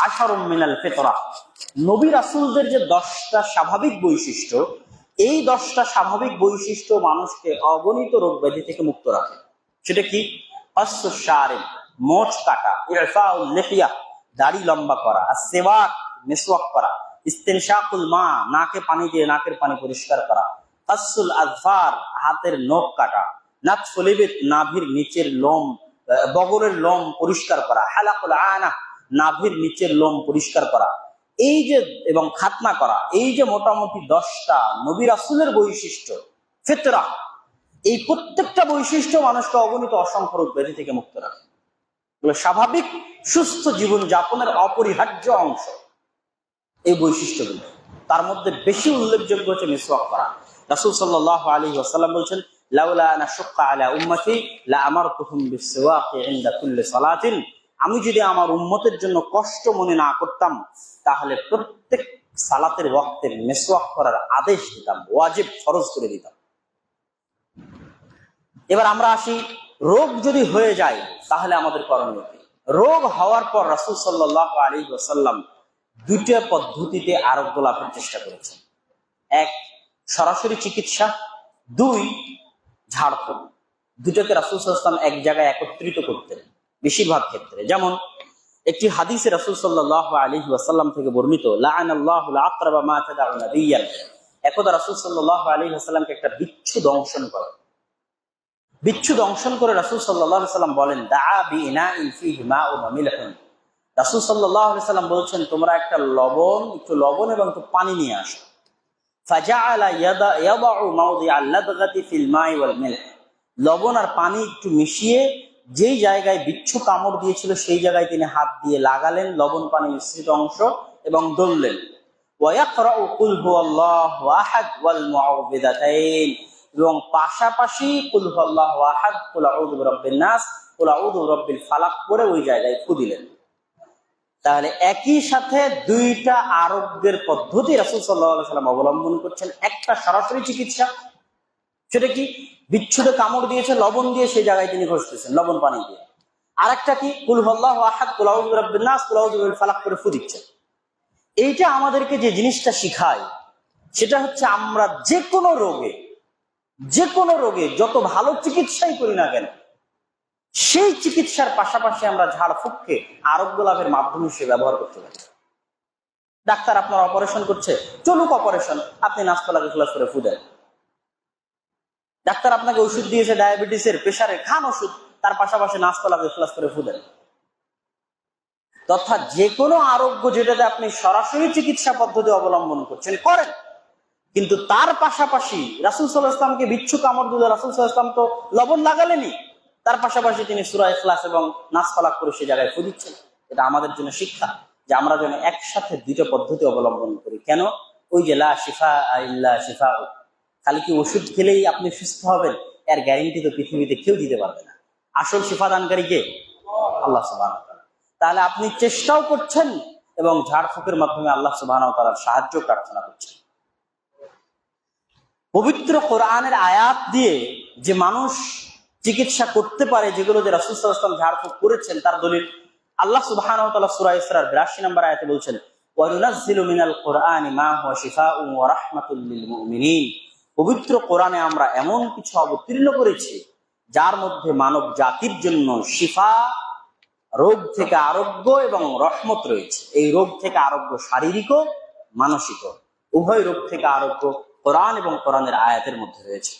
আশারুম মিনাল ফিতরা। নবী রাসূলদের যে 10টা স্বাভাবিক বৈশিষ্ট্য, এই 10টা স্বাভাবিক বৈশিষ্ট্য মানুষকে অগণিত রোগ ব্যাধি থেকে মুক্ত রাখে। সেটা কি? কাসসুশ শারিব, মোচ কাটা, ইরফাউল লিহিয়া, দাড়ি লম্বা করা, আসওয়াক, মিসওয়াক করা, ইস্তিনশাকুল মা, নাকে পানি দিয়ে নাকের পানি পরিষ্কার করা, কাসসুল আযফার, হাতের নখ কাটা, নাতফুল ইবিত, নাভির নিচের লোম, বগলের লোম পরিষ্কার করা, হালাকুল আনা, নাভির নিচের লোম পরিষ্কার করা, এই যে, এবং খাতনা করা, এই যে মোটামুটি 10টা নবী রাসূলের বৈশিষ্ট্য, ফিতরা, এই প্রত্যেকটা বৈশিষ্ট্য মানুষকে অগণিত অসংখ্য রোগ ব্যাধি থেকে মুক্ত রাখে। এগুলো স্বাভাবিক সুস্থ জীবন যাপনের অপরিহার্য অংশ, এই বৈশিষ্ট্যগুলো। তার মধ্যে বেশি উল্লেখযোগ্য হচ্ছে মিসওয়াক করা। রাসূল সাল্লাল্লাহু আলাইহি ওয়াসাল্লাম বলছেন, লাউলা আনা শুক্কা আলা উম্মতি লা আমারতুহুম বিসওয়াকি ইনদা কুল্লি সালাতিন। আমি যদি আমার উম্মতের জন্য কষ্ট মনে না করতাম তাহলে প্রত্যেক সালাতের ওয়াক্তে মিসওয়াক করার আদেশ দিতাম, ওয়াজিব, ফরজ করে দিতাম। এবার আমরা আসি, রোগ যদি হয়ে যায় তাহলে আমাদের করণীয় কি? রোগ হওয়ার পর রাসূল সাল্লাল্লাহু আলাইহি ওয়াসাল্লাম 2টা পদ্ধতিতে আরোগ্য লাভের চেষ্টা করেছেন। 1, সরাসরি চিকিৎসা, 2, ঝাড়ফুঁক। দুটোকে রাসূল সাল্লাল্লাহু আলাইহি ওয়াসাল্লাম এক জায়গায় একত্রিত করতেন বেশিরভাগ ক্ষেত্রে। যেমন একটি হাদিসে রাসূল সাল্লাল্লাহু আলাইহি ওয়াসাল্লাম থেকে বর্ণিত, লাআনাল্লাহুল আকরাবা মা তাদউ নাবিয়্যান। একদা রাসূল সাল্লাল্লাহু আলাইহি ওয়াসাল্লামকে একটা বিচ্ছু দংশন করে। বিচ্ছু দংশন করে রাসূল সাল্লাল্লাহু আলাইহি ওয়াসাল্লাম বলেন, দাআ বিইনাইন ফীহি মাউন ওয়া মিলহুন। রাসূল সাল্লাল্লাহু আলাইহি ওয়াসাল্লাম বলছেন, তোমরা একটা একটু লবণ এবং একটু পানি নিয়ে আসো। ফাজাআলা ইয়াদাউ মাওদিআল লাদগাতি ফিল মাই ওয়াল মিলহ। লবণ আর পানি একটু মিশিয়ে যেই জায়গায় বিচ্ছু কামড় দিয়েছিল সেই জায়গায় তিনি হাত দিয়ে লাগালেন লবণ পানি মিশ্রিত অংশ এবং দললেন। ওয়া ইয়াকরাউ কুল হুয়াল্লাহু আহাদ ওয়াল মুআউযিদাতাইন, এবং পাশাপাশি কুল হুয়াল্লাহু আহাদ, কুল আউযু বিরাব্বিন নাস, কুল আউযু বিরাব্বিল ফালাক করে ওই জায়গায় ফু দিলেন। তাহলে একই সাথে 2টা আরোগ্যের পদ্ধতি রাসূল সাল্লাল্লাহু আলাইহি ওয়াসাল্লাম অবলম্বন করছেন। একটা সরাসরি চিকিৎসা, সেটা কি? বিচ্ছুতে কামড় দিয়েছে, লবণ দিয়ে সেই জায়গায় তিনি ঘষতেছেন লবণ পানি দিয়ে। আরেকটা কি? কুল হুয়াল্লাহু আহাদ, কুল আউযু বিরাব্বিন নাস, কুল আউযু বিরাব্বিল ফালাক করে ফু দিচ্ছেন। এইটা আমাদেরকে যে জিনিসটা শিখায় সেটা হচ্ছে, আমরা যে কোনো রোগে যত ভালো চিকিৎসাই করি না কেন, সেই চিকিৎসার পাশাপাশি আমরা ঝাড়ফুঁককে আরোগ্য লাভের মাধ্যম হিসেবে ব্যবহার করতে পারি। ডাক্তার আপনার অপারেশন করছে, চলুক অপারেশন, আপনি নাসপালাকে খোলাস করে ফু দেন। ডাক্তার আপনাকে ওষুধ দিয়েছে ডায়াবেটিসের, প্রেশারের, খান ওষুধ, তার পাশাপাশি নাসপালাকে খোলাস করে ফু দেন। তথা যে কোনো আরোগ্য যেটাতে আপনি সরাসরি চিকিৎসা পদ্ধতি অবলম্বন করছেন করেন, কিন্তু তার পাশাপাশি রাসূল সাল্লাল্লাহু আলাইহি ওয়াসাল্লামকে বিচ্ছু কামড় দিলে রাসূল সাল্লাল্লাহু আলাইহি ওয়াসাল্লাম তো লবণ লাগালেনই, তার পাশাপাশি তিনি সূরা ইখলাস এবং নাস ফালাক করে সে জায়গায় ফু দিচ্ছেন। এটা আমাদের জন্য শিক্ষা যে আমরা যেন একসাথে দুইটা পদ্ধতি অবলম্বন করি। কেন? ওই যে লা শিফা ইল্লা শিফাউ, খালি কি ওষুধ খেলেই আপনি সুস্থ হবেন এর গ্যারান্টি তো পৃথিবীতে কেউ দিতে পারবে না। আসল শিফা দানকারী কে? আল্লাহ সুবহানাহু ওয়া তাআলা। তাহলে আপনি চেষ্টাও করছেন এবং ঝাড়ফুঁকের মাধ্যমে আল্লাহ সুবহানাহু ওয়া তাআলার সাহায্য প্রার্থনা করছেন। পবিত্র কোরআনের আয়াত দিয়ে যে মানুষ চিকিৎসা করতে পারে, যেগুলোতে রাসূল সাল্লাল্লাহু আলাইহি ওয়াসাল্লাম ঝাড়ফুঁক করেছেন, তার দলিল আল্লাহ সুবহানাহু ওয়া তাআলা সূরা ইসরার 82 নম্বর আয়াতে বলছেন, ওয়া নুনাজ্জিলু মিনাল কুরআনি মা হুয়া শিফাউন ওয়া রাহমাতুল লিল মুমিনিন। পবিত্র কোরআনে আমরা এমন কিছু অবতীর্ণ করেছি যার মধ্যে মানব জাতির জন্য শিফা, রোগ থেকে আরোগ্য এবং রহমত রয়েছে। এই রোগ থেকে আরোগ্য শারীরিক ও মানসিক, উভয় রোগ থেকে আরোগ্য কোরআন এবং কোরআনের আয়াতের মধ্যে রয়েছে।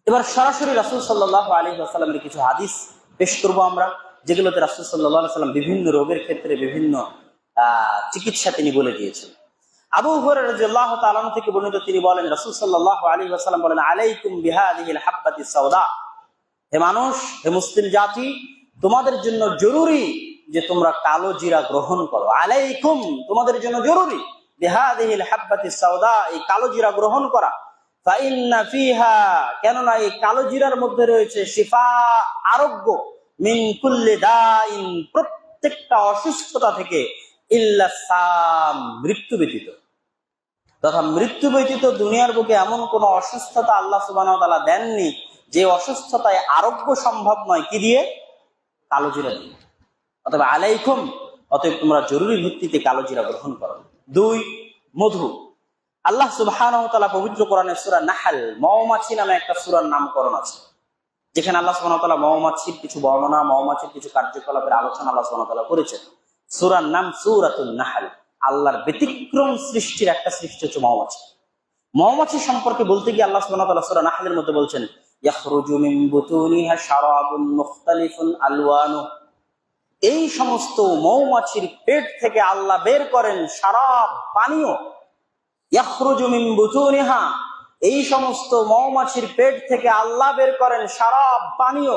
এবার সরাসরি রাসূল সাল্লাল্লাহু আলাইহি ওয়াসাল্লামের কিছু হাদিস পেশ করব আমরা, যেগুলোতে রাসূল সাল্লাল্লাহু আলাইহি ওয়াসাল্লাম বিভিন্ন রোগের ক্ষেত্রে বিভিন্ন চিকিৎসা তিনি বলে দিয়েছেন। আবু হুরায়রা রাদিয়াল্লাহু তাআলা আনহু থেকে বর্ণিত, তিনি বলেন রাসূল সাল্লাল্লাহু আলাইহি ওয়াসাল্লাম বলেন, আলাইকুম বিহাদিহিল হাব্বাতিস সাওদা, হে মানুষ, হে মুসলিম জাতি, তোমাদের জন্য জরুরি যে তোমরা কালো জিরা গ্রহণ করো। আলাইকুম, তোমাদের জন্য জরুরি বিহাদিহিল হাব্বাতিস সাওদা, এই কালো জিরা গ্রহণ করা। ফাইন্না ফিহা, কেননা এই কালো জিরার মধ্যে রয়েছে শিফা, আরোগ্য, মিন কুল্লি দাইন, প্রত্যেকটা অসুস্থতা থেকে, ইল্লা সাম, মৃত্যু ব্যতীত। তথা মৃত্যু ব্যতীত দুনিয়ার বুকে এমন কোন অসুস্থতা আল্লাহ সুবহানাহু ওয়া তাআলা দেননি যে অসুস্থতায় আরোগ্য সম্ভব নয় কি দিয়ে? কালো জিরা দিয়ে। অথবা আলাইকুম, অতএব তোমরা জরুরি ভিত্তিতে কালো জিরা গ্রহণ করো। 2, মধু। আল্লাহ সুবহানাহু ওয়া তাআলা পবিত্র কোরআনে সূরা নাহল, মৌমাছি নামে একটা সূরার নামকরণ আছে, যেখানে আল্লাহ সুবহানাহু ওয়া তাআলা মৌমাছির কিছু বর্ণনা, মৌমাছির কিছু কার্যকলাপের আলোচনা আল্লাহ সুবহানাহু ওয়া তাআলা করেছেন। সূরার নাম সূরাতুন নাহল। আল্লাহর ব্যতিক্রম সৃষ্টির একটা সৃষ্টি হচ্ছে মৌমাছি। মৌমাছি সম্পর্কে বলতে গিয়ে আল্লাহ সুবহানাহু ওয়া তাআলা সূরা নাহলের মধ্যে বলছেন, ইয়াখরুজু মিন বুতুনিহা শারাবুন মুখতালিফুন আলওয়ানু, এই সমস্ত মৌমাছির পেট থেকে আল্লাহ বের করেন শারাব, পানীয়। ইয়াখরুজু মিন বুতুনিহা, এই সমস্ত মৌমাছির পেট থেকে আল্লাহ বের করেন শারাব, পানীয়।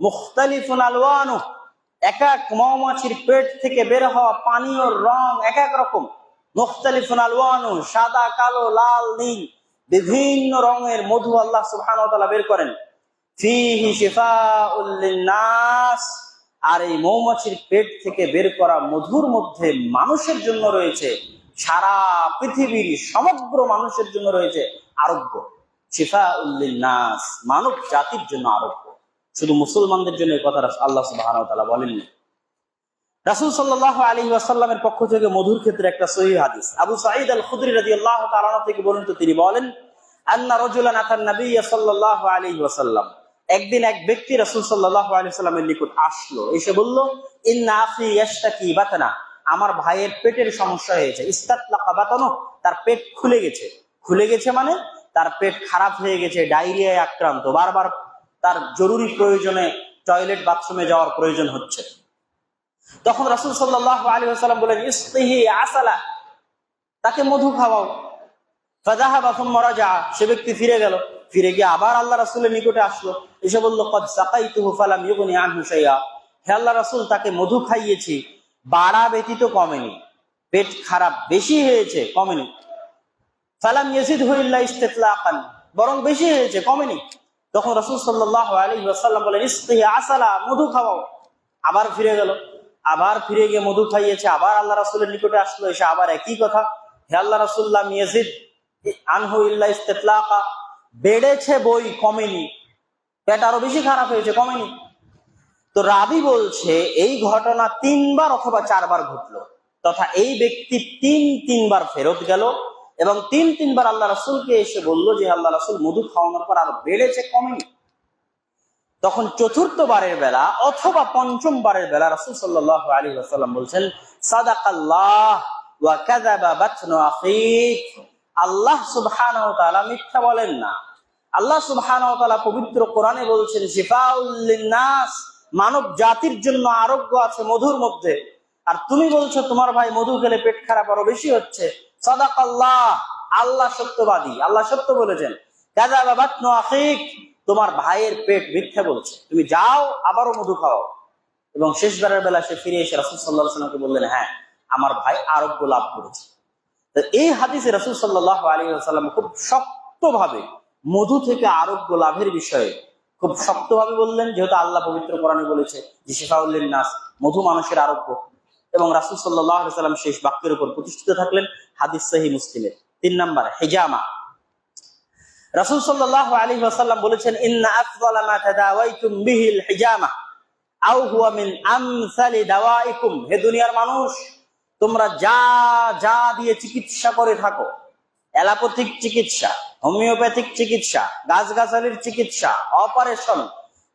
মুখতালিফুন আলওয়ানু, এক এক মৌমাছির পেট থেকে বের হওয়া পানীয়র রং এক এক রকম। মুখতালিফুন আলওয়ানু, সাদা, কালো, লাল, নীল, বিভিন্ন রঙের মধু আল্লাহ সুবহানাহু ওয়া তাআলা বের করেন। ফীহি শিফাউল লিন-নাস, আর এই মৌমাছির পেট থেকে বের করা মধুর মধ্যে মানুষের জন্য রয়েছে, সারা পৃথিবীর সমগ্র মানুষের জন্য রয়েছে আরোগ্য। শিফাউল লিন-নাস, মানব জাতির জন্য আরোগ্য। শুধু মুসলমানদের জন্য এই কথা আল্লাহ সুবহানাহু ওয়া তাআলা বলেননি। রাসূল সাল্লাল্লাহু আলাইহি ওয়াসাল্লামের পক্ষ থেকে মধুর ক্ষেত্রে একটা সহিহ হাদিস, আবু সাঈদ আল খুদরি রাদিয়াল্লাহু তাআলা আনহু থেকে বর্ণিত, তিনি বলেন, আন্না রাজুলান আতান নবী সাল্লাল্লাহু আলাইহি ওয়াসাল্লাম, একদিন এক ব্যক্তি রাসূল সাল্লাল্লাহু আলাইহি ওয়াসাল্লামের নিকট আসলো, এসে বলল, ইন্না আখি ইয়াশতাকি বাতনা, আমার ভাইয়ের পেটের সমস্যা হয়েছে। ইস্তাতলাকা বাতানু, তার পেট খুলে গেছে। খুলে গেছে মানে তার পেট খারাপ হয়ে গেছে, ডায়রিয়ায় আক্রান্ত, বারবার তার জরুরি প্রয়োজনে টয়লেট বাথরুমে যাওয়ার প্রয়োজন হচ্ছে। তখন রাসূল সাল্লাল্লাহু আলাইহি ওয়াসাল্লাম বলেন, ইসতিহি আসালা, তাকে মধু খাওয়াও। ফাযাহাবা সুম্মা রাজা, সে ব্যক্তি ফিরে গেল, ফিরে গিয়ে আবার আল্লাহ রাসূলের নিকটে আসলো, এসে বলল, কদ সাকাইতুহু ফালাম ইউগনি আনহু শাইআ, হে আল্লাহ রাসূল, তাকে মধু খাইয়েছি, বাড়া ব্যতীত কমেনি, পেট খারাপ বেশি হয়েছে, কমেনি। ফালাম ইয়াজিদহু ইল্লা ইসতিতলাকান, বরং বেশি হয়েছে, কমেনি। তখন রাসূল সাল্লাল্লাহু আলাইহি ওয়াসাল্লাম বলেন, ইসতিহি আসালা, মধু খাওয়াও। আবার ফিরে গেল, আবার ফিরে গিয়ে মধু খাইয়েছে, আবার আল্লাহ রাসূলের নিকটে আসলো, এসে আবার একই কথা, হে আল্লাহ রাসূল, লাম ইয়াজিদ আনহু ইল্লা ইসতিতলাকা, বেড়েছে বই, কমেনি, পেট আরো বেশি খারাপ হয়েছে, কমেনি। তো রাবি বলছে এই ঘটনা 3 বার অথবা 4 বার ঘটলো, তথা এই ব্যক্তি 3 বার ফেরত গেল এবং 3 বার আল্লাহ রাসূলকে এসে বলল যে আল্লাহ রাসূল, মধু খাওয়ানোর পর আরো বেড়েছে, কমেনি। তখন 4th বারের বেলা অথবা 5ম বারের বেলা রাসূল সাল্লাল্লাহু আলাইহি ওয়াসাল্লাম বলছেন, সাদাকাল্লাহ ওয়া কাযাবা বাতনু আখিক, আল্লাহ সুবহানাহু ওয়া তাআলা মিথ্যা বলেন না। আল্লাহ সুবহানাহু ওয়া তাআলা পবিত্র কোরআনে বলছেন, শিফাউল লিন-নাস, মানব জাতির জন্য আরোগ্য আছে মধুর মধ্যে, আর তুমি বলছো তোমার ভাই মধু খেলে পেট খারাপ আরো বেশি হচ্ছে। সাদাকাল্লাহ, আল্লাহ সত্যবাদী, আল্লাহ সত্য বলেছেন। কাযাবা বাতনু আখিক, তোমার ভাইয়ের পেট মিথ্যা বলছে, তুমি যাও আবারও মধু খাও। এবং শেষবারের বেলা সে ফিরে এসে রাসূল সাল্লাল্লাহু আলাইহি ওয়াসাল্লামকে বললেন, হ্যাঁ আমার ভাই আরোগ্য লাভ করেছে। তো এই হাদিসে রাসূল সাল্লাল্লাহু আলাইহি ওয়াসাল্লাম খুব শক্তভাবে মধু থেকে আরোগ্য লাভের বিষয়ে খুব শক্তভাবে বললেন, যেহেতু আল্লাহ পবিত্র কোরআনে বলেছে যে শিফাউল লিন-নাস, মধু মানুষের আরোগ্য। এবং রাসূল সাল্লাল্লাহু আলাইহি ওয়াসাল্লাম শেষ বাক্যের উপর প্রতিষ্ঠিত থাকলেন। হাদিস সহিহ মুসলিমের 3 নাম্বার হিজামা। রাসূল সাল্লাল্লাহু আলাইহি ওয়াসাল্লাম বলেছেন, ইন্না আফদালা মা তাদাওয়াইতুম বিহিল হিজামা আও হুয়া মিন আমসালি দাওয়াইকুম। হে দুনিয়ার মানুষ, তোমরা যা যা দিয়ে চিকিৎসা করে থাকো, অ্যালোপ্যাথিক চিকিৎসা, হোমিওপ্যাথিক চিকিৎসা, গাছগাছালির চিকিৎসা, অপারেশন,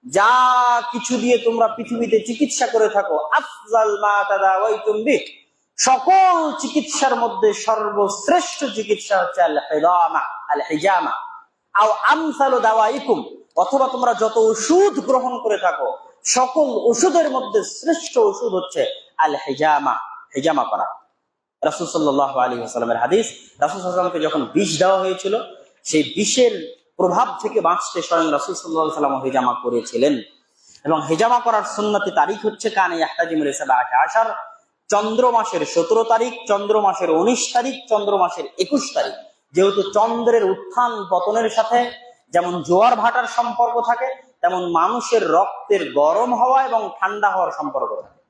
যা কিছু দিয়ে তোমরা পৃথিবীতে চিকিৎসা করে থাকো, আফজাল মা তাদাওয়াইতুম বিহ, সকল চিকিৎসার মধ্যে সর্বশ্রেষ্ঠ চিকিৎসা হচ্ছে আল হিজামা আও আমসালু দাওয়াইকুম, অথবা তোমরা যত ওষুধ গ্রহণ করে থাকো সকল ওষুধের মধ্যে শ্রেষ্ঠ ওষুধ হচ্ছে আল হিজামা, হিজামা করা। রাসূল সাল্লাল্লাহু আলাইহি ওয়াসাল্লামের হাদিস, রাসূল সাল্লাল্লাহু আলাইহি ওয়াসাল্লামকে যখন বিষ দেওয়া হয়েছিল, সেই বিষের প্রভাব থেকে বাঁচতে স্বয়ং রাসূল সাল্লাল্লাহু আলাইহি ওয়াসাল্লাম হিজামা করেছিলেন। এবং হিজামা করার সুন্নতি তারিখ হচ্ছে কানে ইয়াহতাজিমুল সাবাআতা আশার, চন্দ্র মাসের 17 তারিখ, চন্দ্র মাসের 19 তারিখ, চন্দ্র মাসের 21 তারিখ। যেহেতু চন্দ্রের উত্থান পতনের সাথে যেমন জোয়ার ভাটার সম্পর্ক থাকে, তেমন মানুষের রক্তের গরম হওয়া এবং ঠান্ডা হওয়ার সম্পর্ক থাকে।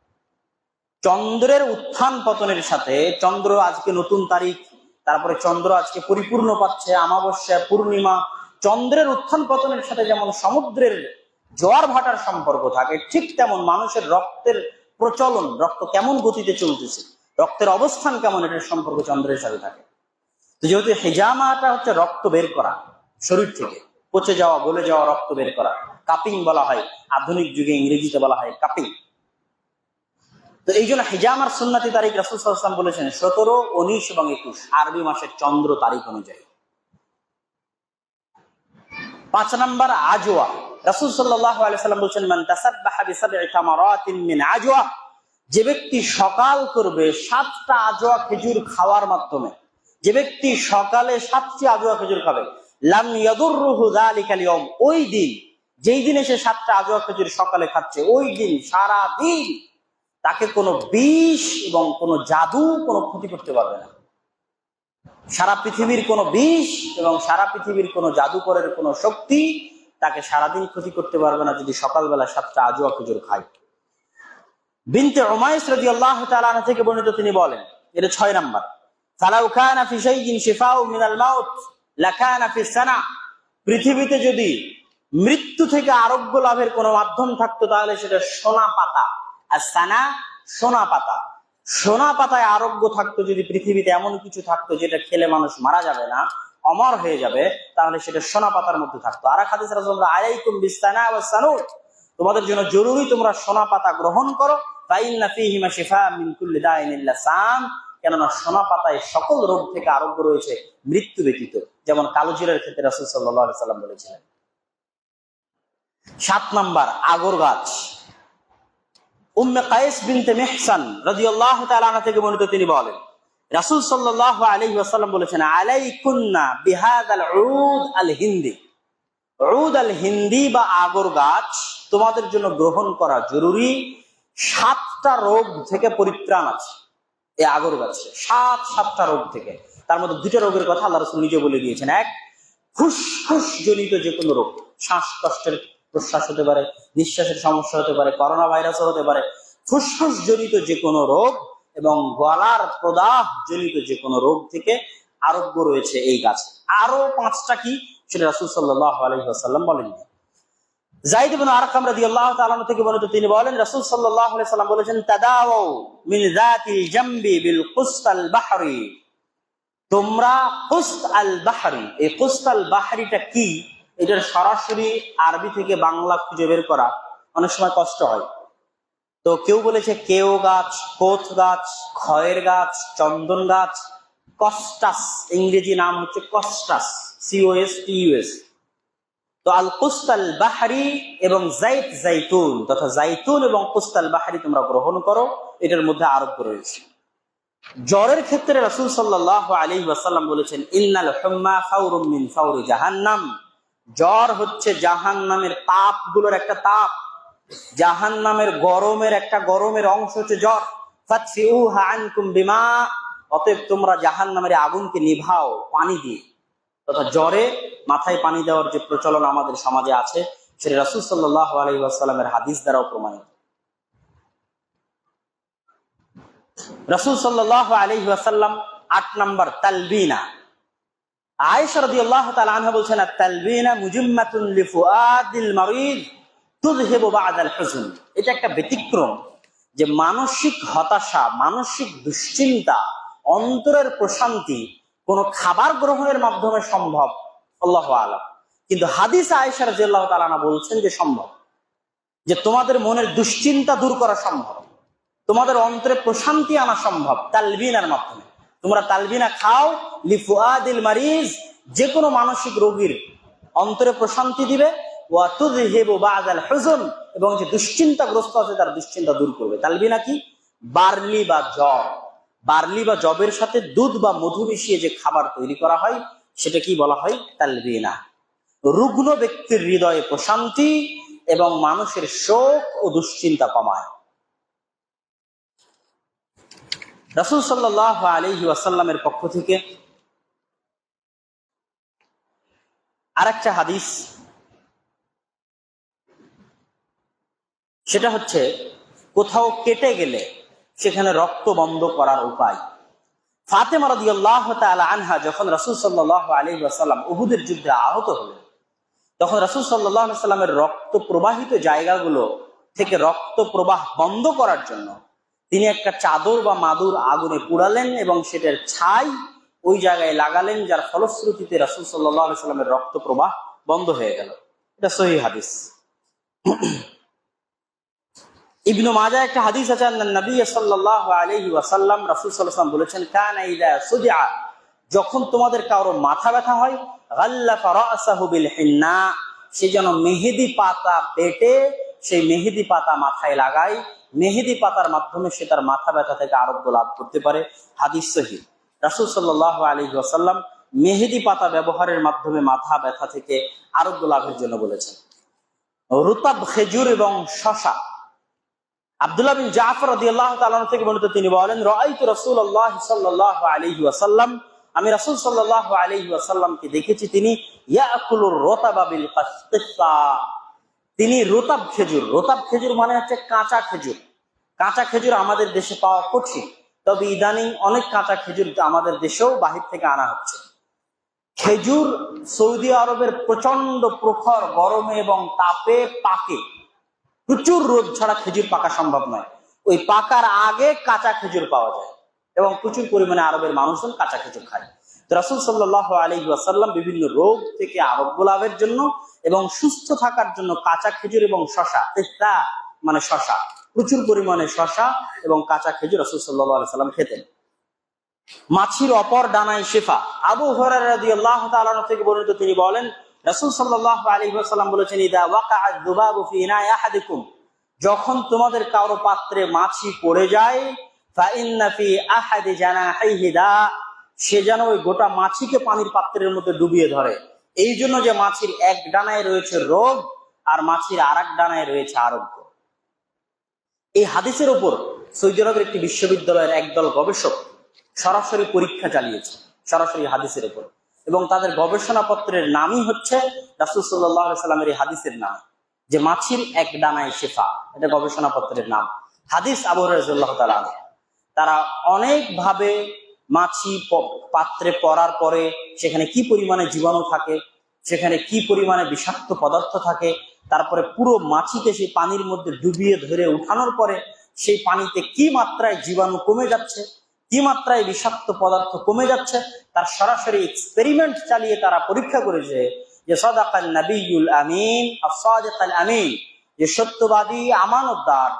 চন্দ্রের উত্থান পতনের সাথে, চন্দ্র আজকে নতুন তারিখ, তারপরে চন্দ্র আজকে পরিপূর্ণ পাচ্ছে, অমাবস্যা, পূর্ণিমা, চন্দ্রের উত্থান পতনের সাথে যেমন সমুদ্রের জোয়ার ভাটার সম্পর্ক থাকে, ঠিক তেমন মানুষের রক্তের প্রচলন, রক্ত কেমন গতিতে চলতেছে, রক্তের অবস্থান কেমন, এটার সম্পর্ক চন্দ্রের সাথে থাকে। তো যেহেতু হিজামাটা হচ্ছে রক্ত বের করা, শরীর থেকে পচে যাওয়া, গলে যাওয়া রক্ত বের করা, কাপিং বলা হয়, আধুনিক যুগে ইংরেজিতে বলা হয় কাপিং। তো এই জন্য হিজামার সুন্নতি তারিখ রাসূল সাল্লাল্লাহু আলাইহি ওয়াসাল্লাম বলেছেন 17, 19 এবং 21 আরবি মাসের চন্দ্র তারিখ অনুযায়ী। 5 নাম্বার আজওয়া। রাসূল সাল্লাল্লাহু আলাইহি ওয়াসাল্লাম বলেছেন, মান তাসাব্বাহা বিসাব'i তামারাতিন মিন আজওয়া, যে ব্যক্তি সকাল করবে 7টা আজওয়া খেজুর খাওয়ার মাধ্যমে, যে ব্যক্তি সকালে 7টি আজওয়া খেজুর খাবে, লাম ইয়াদুররুহু যালিকাল ইয়াউম, ওই দিন, যেই দিনে সে 7টা আজওয়া খেজুর সকালে খাচ্ছে, ওই দিন সারা দিন তাকে কোনো বিষ এবং কোনো জাদু কোনো ক্ষতি করতে পারবে না। সারা পৃথিবীর কোনো বিষ এবং সারা পৃথিবীর কোনো জাদুকরের কোনো শক্তি তাকে সারাদিন ক্ষতি করতে পারবে না যদি সকালবেলা 7টা আজওয়া খেজুর খায়। বিনতে উমাইস রাদিয়াল্লাহু তাআলা আনহা থেকে বর্ণিত, তিনি বলেন, এটা 6 নাম্বার, ফালাউ কানা ফি শাইইন শিফাউ মিনাল মাউত লাকানা ফিস সানা, পৃথিবীতে যদি মৃত্যু থেকে আরোগ্য লাভের কোনো মাধ্যম থাকতো তাহলে সেটা সোনা পাতা। আর সানা সোনা পাতা, সোনা পাতায় আরোগ্য থাকতো। যদি পৃথিবীতে এমন কিছু থাকতো যেটা খেলে মানুষ মারা যাবে না, অমর হয়ে যাবে, তাহলে সেটা সোনা পাতার মধ্যে থাকতো। আর হাদিস রাসূলুল্লাহ আলাইকুম বিসানা ওয়াস সানুত, তোমাদের জন্য জরুরি তোমরা সোনা পাতা গ্রহণ করো, ফাইন্না ফীহিমা শিফা মিন কুল্লি দাইন ইল্লা সাম, কেননা সোনা পাতায় সকল রোগ থেকে আরোগ্য রয়েছে মৃত্যু ব্যতীত, যেমন কালোজিরার ক্ষেত্রে রাসূল সাল্লাল্লাহু আলাইহি ওয়াসাল্লাম বলেছিলেন। 7 নাম্বার আগর গাছ। উম্মে কায়েস বিনতে মিহসান রাদিয়াল্লাহু তাআলা আনহা থেকে বর্ণিত, তিনি বলেন, রাসূল সাল্লাল্লাহু আলাইহি ওয়াসাল্লাম বলেছেন, আলাইকুন্না বিহাদাল উদ আল হিন্দি, উদ আল হিন্দি বা আগর গাছ তোমাদের জন্য গ্রহণ করা জরুরি। 7টা রোগ থেকে পরিত্রাণ আছে এই আগর গাছে, 7টা রোগ থেকে। তার মধ্যে 2টা রোগের কথা আল্লাহ রাসূল নিজে বলে দিয়েছেন। এক, ফুসফুস জনিত যে কোনো রোগ, শ্বাসকষ্টের প্রশ্বাস হতে পারে, নিঃশ্বাসের সমস্যা হতে পারে, করোনা ভাইরাসও হতে পারে, ফুসফুস জনিত যে কোনো রোগ এবং গলার প্রদাহ জনিত যে কোনো রোগ থেকে আরোগ্য রয়েছে এই গাছে। আরো 5টা কি, সেটা রাসূল সাল্লাল্লাহু আলাইহি ওয়াসাল্লাম বলেননি। যায়েদ ইবনে আরকাম রাদিয়াল্লাহু তাআলা থেকে বর্ণিত, তিনি বলেন, রাসূল সাল্লাল্লাহু আলাইহি ওয়াসাল্লাম বলেছেন, তাদাওয়াউ মিন যাতিল জামবি বিল কুসতাল বাহরি, তোমরা কুস্ত আল বাহরি, এই কুস্ত আল বাহরিটা কি, এটার সরাসরি আরবি থেকে বাংলা খুঁজে বের করা অনেক সময় কষ্ট হয়। তো কেউ বলেছে কেও গাছ, কোথ গাছ, খয়ের গাছ, চন্দন গাছ, কস্টাস, ইংরেজি নাম হচ্ছে কস্টাস, COSTUS। তো আল কুস্তাল বাহারি এবং জাইতুন তথা জাইতুন এবং কুস্তাল বাহারি তোমরা গ্রহণ করো, এটার মধ্যে আরোগ্য রয়েছে। জ্বরের ক্ষেত্রে রাসূল সাল্লাল্লাহু আলাইহি ওয়াসাল্লাম বলেছেন, ইন্নাল হুম্মা ফাওরুম মিন ফাওরি জাহান্নাম, জ্বর হচ্ছে জাহান্নামের তাপগুলোর একটা তাপ, জাহান্নামের গরমের অংশ হচ্ছে জ্বর। ফাতফিউহা আনকুম বিমা, অতএব তোমরা জাহান্নামের আগুনকে নিভাও পানি দিয়ে। তথা জ্বরে মাথায় পানি দেওয়ার যে প্রচলন আমাদের সমাজে আছে, সেটা রাসূল সাল্লাল্লাহু আলাইহি ওয়াসাল্লামের হাদিস দ্বারাও প্রমাণিত। রাসূল সাল্লাল্লাহু আলাইহি ওয়াসাল্লাম ৮ নম্বর তালবিনা। আয়েশা রাদিয়াল্লাহু তাআলা আনহা বলছেন, আত-তালবিনা মুজিম্মাতুন লিফুআদিল মারিদ তুযহিবু বা'দাল হুজন। এটা একটা ব্যতিক্রম যে মানসিক হতাশা, মানসিক দুশ্চিন্তা, অন্তরের প্রশান্তি কোন খাবার গ্রহণের মাধ্যমে সম্ভব, আল্লাহু আ'লাম। কিন্তু হাদিস আয়েশা রাদিয়াল্লাহু তাআলা আনহা বলছেন যে সম্ভব, যে তোমাদের মনের দুশ্চিন্তা দূর করা সম্ভব, তোমাদের অন্তরে প্রশান্তি আনা সম্ভব তালবিনার মাধ্যমে। তোমরা তালবিনা খাও, লিফুআদিল মারিজ, যে কোনো মানসিক রোগীর অন্তরে প্রশান্তি দিবে, ওয়া তুযহিবু বা'দাল হুজন, এবং যে দুশ্চিন্তাগ্রস্ত আছে তার দুশ্চিন্তা দূর করবে। তালবিনা কি? বার্লি বা জবের সাথে দুধ বা মধু মিশিয়ে যে খাবার তৈরি করা হয় সেটা কি বলা হয়? তালবিনা। রুগ্ন ব্যক্তির হৃদয়ে প্রশান্তি এবং মানুষের শোক ও দুশ্চিন্তা কমায়। রাসূল সাল্লাল্লাহু আলাইহি ওয়াসাল্লামের পক্ষ থেকে আরেকটা হাদিস, সেটা হচ্ছে কোথাও কেটে গেলে সেখানে রক্ত বন্ধ করার উপায়। ফাতেমা রাদিয়াল্লাহু তাআলা আনহা যখন রাসূল সাল্লাল্লাহু আলাইহি ওয়াসাল্লাম উহুদের যুদ্ধে আহত হলেন, তখন রাসূল সাল্লাল্লাহু আলাইহি ওয়াসাল্লামের রক্ত প্রবাহিত জায়গাগুলো থেকে রক্ত প্রবাহ বন্ধ করার জন্য তিনি একটা চাদর বা মাদুর আগুনে পুড়ালেন এবং সেটার ছাই ওই জায়গায় লাগালেন, যার ফলশ্রুতিতে রাসূল সাল্লাল্লাহু আলাইহি ওয়াসাল্লামের রক্ত প্রবাহ বন্ধ হয়ে গেল। এটা সহিহ হাদিস। ইবনু মাজাহ একটা হাদিস আছে, নবী সাল্লাল্লাহু আলাইহি ওয়াসাল্লাম, রাসূল সাল্লাল্লাহু আলাইহি ওয়াসাল্লাম বলেছেন, কানা ইযা সুদিআ, যখন তোমাদের কারো মাথা ব্যথা হয়, গাল্লাফা রাসাহু বিল হিন্না, সে যেন মেহেদি পাতা বেটে সেই মেহেদি পাতা মাথায় লাগায়, মেহেদি পাতার মাধ্যমে সে তার মাথা ব্যথা থেকে আরোগ্য লাভ করতে পারে। হাদিস সহিহ। রাসূল সাল্লাল্লাহু আলাইহি ওয়াসাল্লাম মেহেদি পাতা ব্যবহারের মাধ্যমে মাথা ব্যথা থেকে আরোগ্য লাভের জন্য বলেছেন। রুতাব খেজুর এবং শসা। আব্দুল্লাহ বিন জাফর রাদিয়াল্লাহু তাআলা থেকে বর্ণিত, তিনি বলেন, রাআইতু রাসূলুল্লাহ সাল্লাল্লাহু আলাইহি ওয়াসাল্লাম, আমি রাসূল সাল্লাল্লাহু আলাইহি ওয়াসাল্লামকে দেখেছি তিনি ইয়াকুলুর রতাবা বিল কিসা, তিনি রতাব খেজুর মানে হচ্ছে কাঁচা খেজুর। কাঁচা খেজুর আমাদের দেশে পাওয়া কঠিন, তবে ইদানিং অনেক কাঁচা খেজুর আমাদের দেশেও বাহির থেকে আনা হচ্ছে। খেজুর সৌদি আরবের প্রচন্ড প্রখর গরমে এবং তাপে পাকে, প্রচুর রোদ ছাড়া খেজুর পাকা সম্ভব নয়। ওই পাকার আগে কাঁচা খেজুর পাওয়া যায় এবং প্রচুর পরিমাণে আরবের মানুষজন কাঁচা খেজুর খায়। তো রাসূল সাল্লাল্লাহু আলাইহি ওয়াসাল্লাম বিভিন্ন রোগ থেকে আরোগ্য লাভের জন্য এবং সুস্থ থাকার জন্য কাঁচা খেজুর এবং শসা, মানে শসা, প্রচুর পরিমাণে শসা এবং কাঁচা খেজুর রাসূল সাল্লাল্লাহু আলাইহি ওয়াসাল্লাম খেতেন। মাছির অপর ডানায় শিফা। আবু হুরায়রা রাদিয়াল্লাহু তাআলা থেকে বর্ণিত, তিনি বলেন, রাসূল সাল্লাল্লাহু আলাইহি ওয়াসাল্লাম বলেছেন, ইদা ওয়াকাআত যুবাবু ফি ইনাই আহাদিকুম, যখন তোমাদের কারো পাত্রে মাছি পড়ে যায়, ফা ইন্না ফি আহাদি জানাহিহি দা, সে যেন ওই গোটা মাছিকে পানির পাত্রের মধ্যে ডুবিয়ে ধরে। এই জন্য যে মাছির এক ডানায় রয়েছে রোগ আর মাছির আরেক ডানায় রয়েছে আরোগ্য। এই হাদিসের উপর সৌদি আরবের একটি বিশ্ববিদ্যালয়ের একদল গবেষক সরাসরি পরীক্ষা চালিয়েছে, সরাসরি হাদিসের উপর, এবং তাদের গবেষণাপত্রের নামই হচ্ছে রাসূল সাল্লাল্লাহু আলাইহি ওয়াসাল্লামের এই হাদিসের নাম, যে মাছির এক ডানায় শিফা। এটা গবেষণাপত্রের নাম, হাদিস আবু হুরায়রা রাদিয়াল্লাহু তাআলা। তারা অনেক ভাবে মাছি পাত্রে পড়ার পরে সেখানে কি পরিমাণে জীবাণু থাকে, সেখানে কি পরিমাণে বিষাক্ত পদার্থ থাকে, তারপরে পুরো মাছিকে সেই পানির মধ্যে ডুবিয়ে ধরে উঠানোর পরে সেই পানিতে কি মাত্রায় জীবাণু কমে যাচ্ছে, কি মাত্রায় বিষাক্ত পদার্থ কমে যাচ্ছে, তার সরাসরি এক্সপেরিমেন্ট চালিয়ে তারা পরীক্ষা করেছে যে সাদাকান নবিয়ুল আমিন আস-সাদিকাল আমিন, যে সত্যবাদী আমানতদার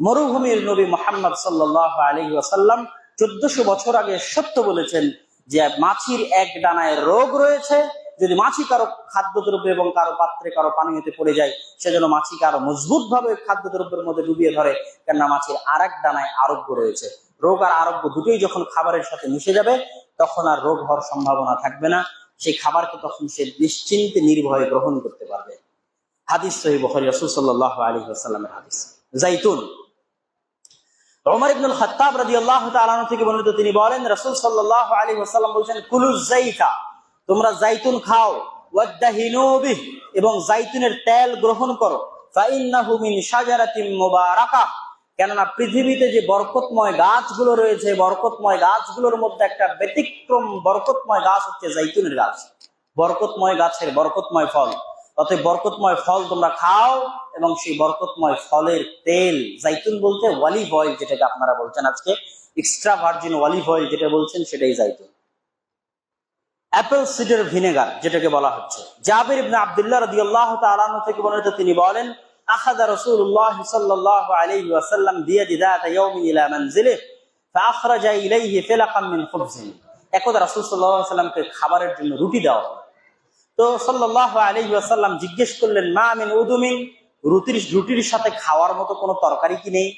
মরুভূমির নবী মুহাম্মদ সাল্লাল্লাহু আলাইহি ওয়াসাল্লাম 1400 বছর আগে সত্য বলেছেন যে মাছির এক ডানায় রোগ রয়েছে, যদি মাছি কারো খাদ্যদ্রব্য এবং কারো পাত্রে কারো পানীয়তে পড়ে যায়, সেজন্য মাছিকে আরো মজবুত ভাবে খাদ্যদ্রব্যের মধ্যে ডুবিয়ে ধরে, কেননা মাছির আর এক ডানায় আরোগ্য রয়েছে। রোগ আর আরোগ্য দুটোই যখন খাবারের সাথে মিশে যাবে, তখন আর রোগ হওয়ার সম্ভাবনা থাকবে না। সেই খাবারকে তখন সে নিশ্চিন্তে নির্ভয়ে গ্রহণ করতে পারবে। হাদিস সহিহ বুখারী, রাসূল সাল্লাল্লাহু আলাইহি ওয়াসাল্লামের হাদিস। জাইতুন, ওমর ইবনুল খাত্তাব রাদিয়াল্লাহু তাআলা আনহু থেকে বর্ণিত, তিনি বলেন রাসূল সাল্লাল্লাহু আলাইহি ওয়াসাল্লাম বলেছেন, কুলুজ জাইতা, তোমরা জাইতুন খাও, ওয়াদাহিনু বিহি, এবং জাইতুনের তেল গ্রহণ করো, ফাইন্নাহু মিন শাজারাতিন মুবারাকাহ, কেননা পৃথিবীতে যে বরকতময় গাছগুলো রয়েছে, বরকতময় গাছগুলোর মধ্যে একটা ব্যতিক্রম বরকতময় গাছ হচ্ছে জাইতুনের গাছ। বরকতময় গাছের বরকতময় ফল, অতএব বরকতময় ফল তোমরা খাও, এবং সেই বরকতময় ফলের তেল, জাইতুন বলতে অলিভ অয়েল, যেটাকে আপনারা বলছেন আজকে এক্সট্রা ভার্জিন অলিভ অয়েল যেটা বলছেন, সেটাই জাইতুন। অ্যাপেল সিডার ভিনেগার যেটাকে বলা হচ্ছে। জাবির ইবনে আব্দুল্লাহ রাদিয়াল্লাহু তাআলা আনহু থেকে বর্ণিত, তিনি বলেন, আখাযা রাসূলুল্লাহ সাল্লাল্লাহু আলাইহি ওয়াসাল্লাম বিয়াদি যাতা ইয়াউমিন ইলা মানজিলিহি ফাআখরাজা ইলাইহি ফিলাকাম মিন খুবজিন। একদা রাসূল সাল্লাল্লাহু আলাইহি ওয়াসাল্লামকে খাবারের জন্য রুটি দেওয়া হলো। তো সাল্লাল্লাহু আলাইহি ওয়াসাল্লাম জিজ্ঞেস করলেন, মা মিন উদুমিন, রুটির সাথে খাওয়ার মতো কোনো তরকারি কি নেই?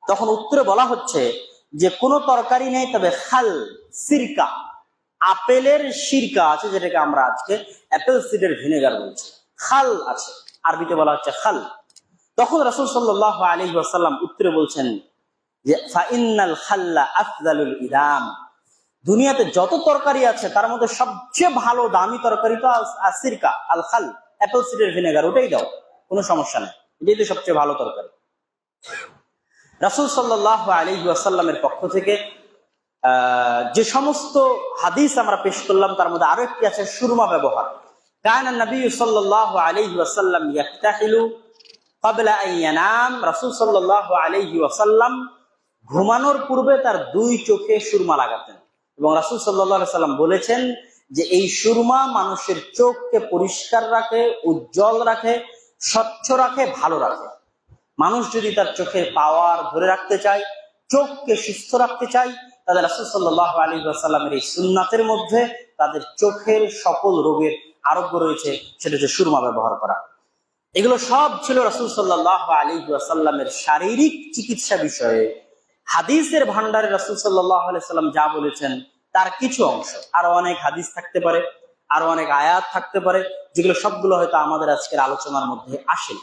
তখন উত্তরে বলা হচ্ছে যে কোনো তরকারি নেই, তবে খাল, সিরকা, আপেলের সিরকা আছে, যেটাকে আমরা আজকে অ্যাপেল সিডার ভিনেগার বলছি, খাল আছে, আরবিতে বলা হচ্ছে খাল। তখন রাসূল সাল্লাল্লাহু আলাইহি ওয়াসাল্লাম উত্তরে বলছেন যে ফাইন্নাল খাল্লা আফদালুল ইদাম, দুনিয়াতে যত তরকারি আছে তার মধ্যে সবচেয়ে ভালো দামি তরকারি তো সিরকা, আল খাল, অ্যাপেল সিডার ভিনেগার, ওটাই দাও, কোনো সমস্যা নেই, এটাই তো সবচেয়ে ভালো তরকারি। রাসূল সাল্লাল্লাহু আলাইহি ওয়াসাল্লামের পক্ষ থেকে যে সমস্ত হাদিস আমরা পেশ করলাম, তার মধ্যে আরো একটি আছে সুরমা ব্যবহার। কানা নবী সাল্লাল্লাহু আলাইহি ওয়াসাল্লাম ইয়াফতাহিলু ক্বাবলা আন ইয়ানাম, রাসূল সাল্লাল্লাহু আলাইহি ওয়াসাল্লাম ঘুমানোর পূর্বে তার দুই চোখে সুরমা লাগাতেন, এবং রাসূল সাল্লাল্লাহু আলাইহি ওয়াসাল্লাম বলেছেন যে এই সুরমা মানুষের চোখকে পরিষ্কার রাখে, উজ্জ্বল রাখে, স্বচ্ছ রাখে, ভালো রাখে। মানুষ যদি তার চোখের পাওয়ার ধরে রাখতে চায়, চোখকে সুস্থ রাখতে চায়, তাদের রাসূল সাল্লাল্লাহু আলাইহি ওয়াসাল্লামের এই সুন্নাতের মধ্যে তাদের চোখের সকল রোগের আরোগ্য রয়েছে, সেটা হচ্ছে সুরমা ব্যবহার করা। এগুলো সব ছিল রাসূল সাল্লাল্লাহু আলাইহি ওয়াসাল্লামের শারীরিক চিকিৎসা বিষয়ে হাদিসের ভান্ডারে রাসূল সাল্লাল্লাহু আলাইহি ওয়াসাল্লাম যা বলেছেন তার কিছু অংশ। আরো অনেক হাদিস থাকতে পারে, আরো অনেক আয়াত থাকতে পারে, যেগুলো সবগুলো হয়তো আমাদের আজকের আলোচনার মধ্যে আসে।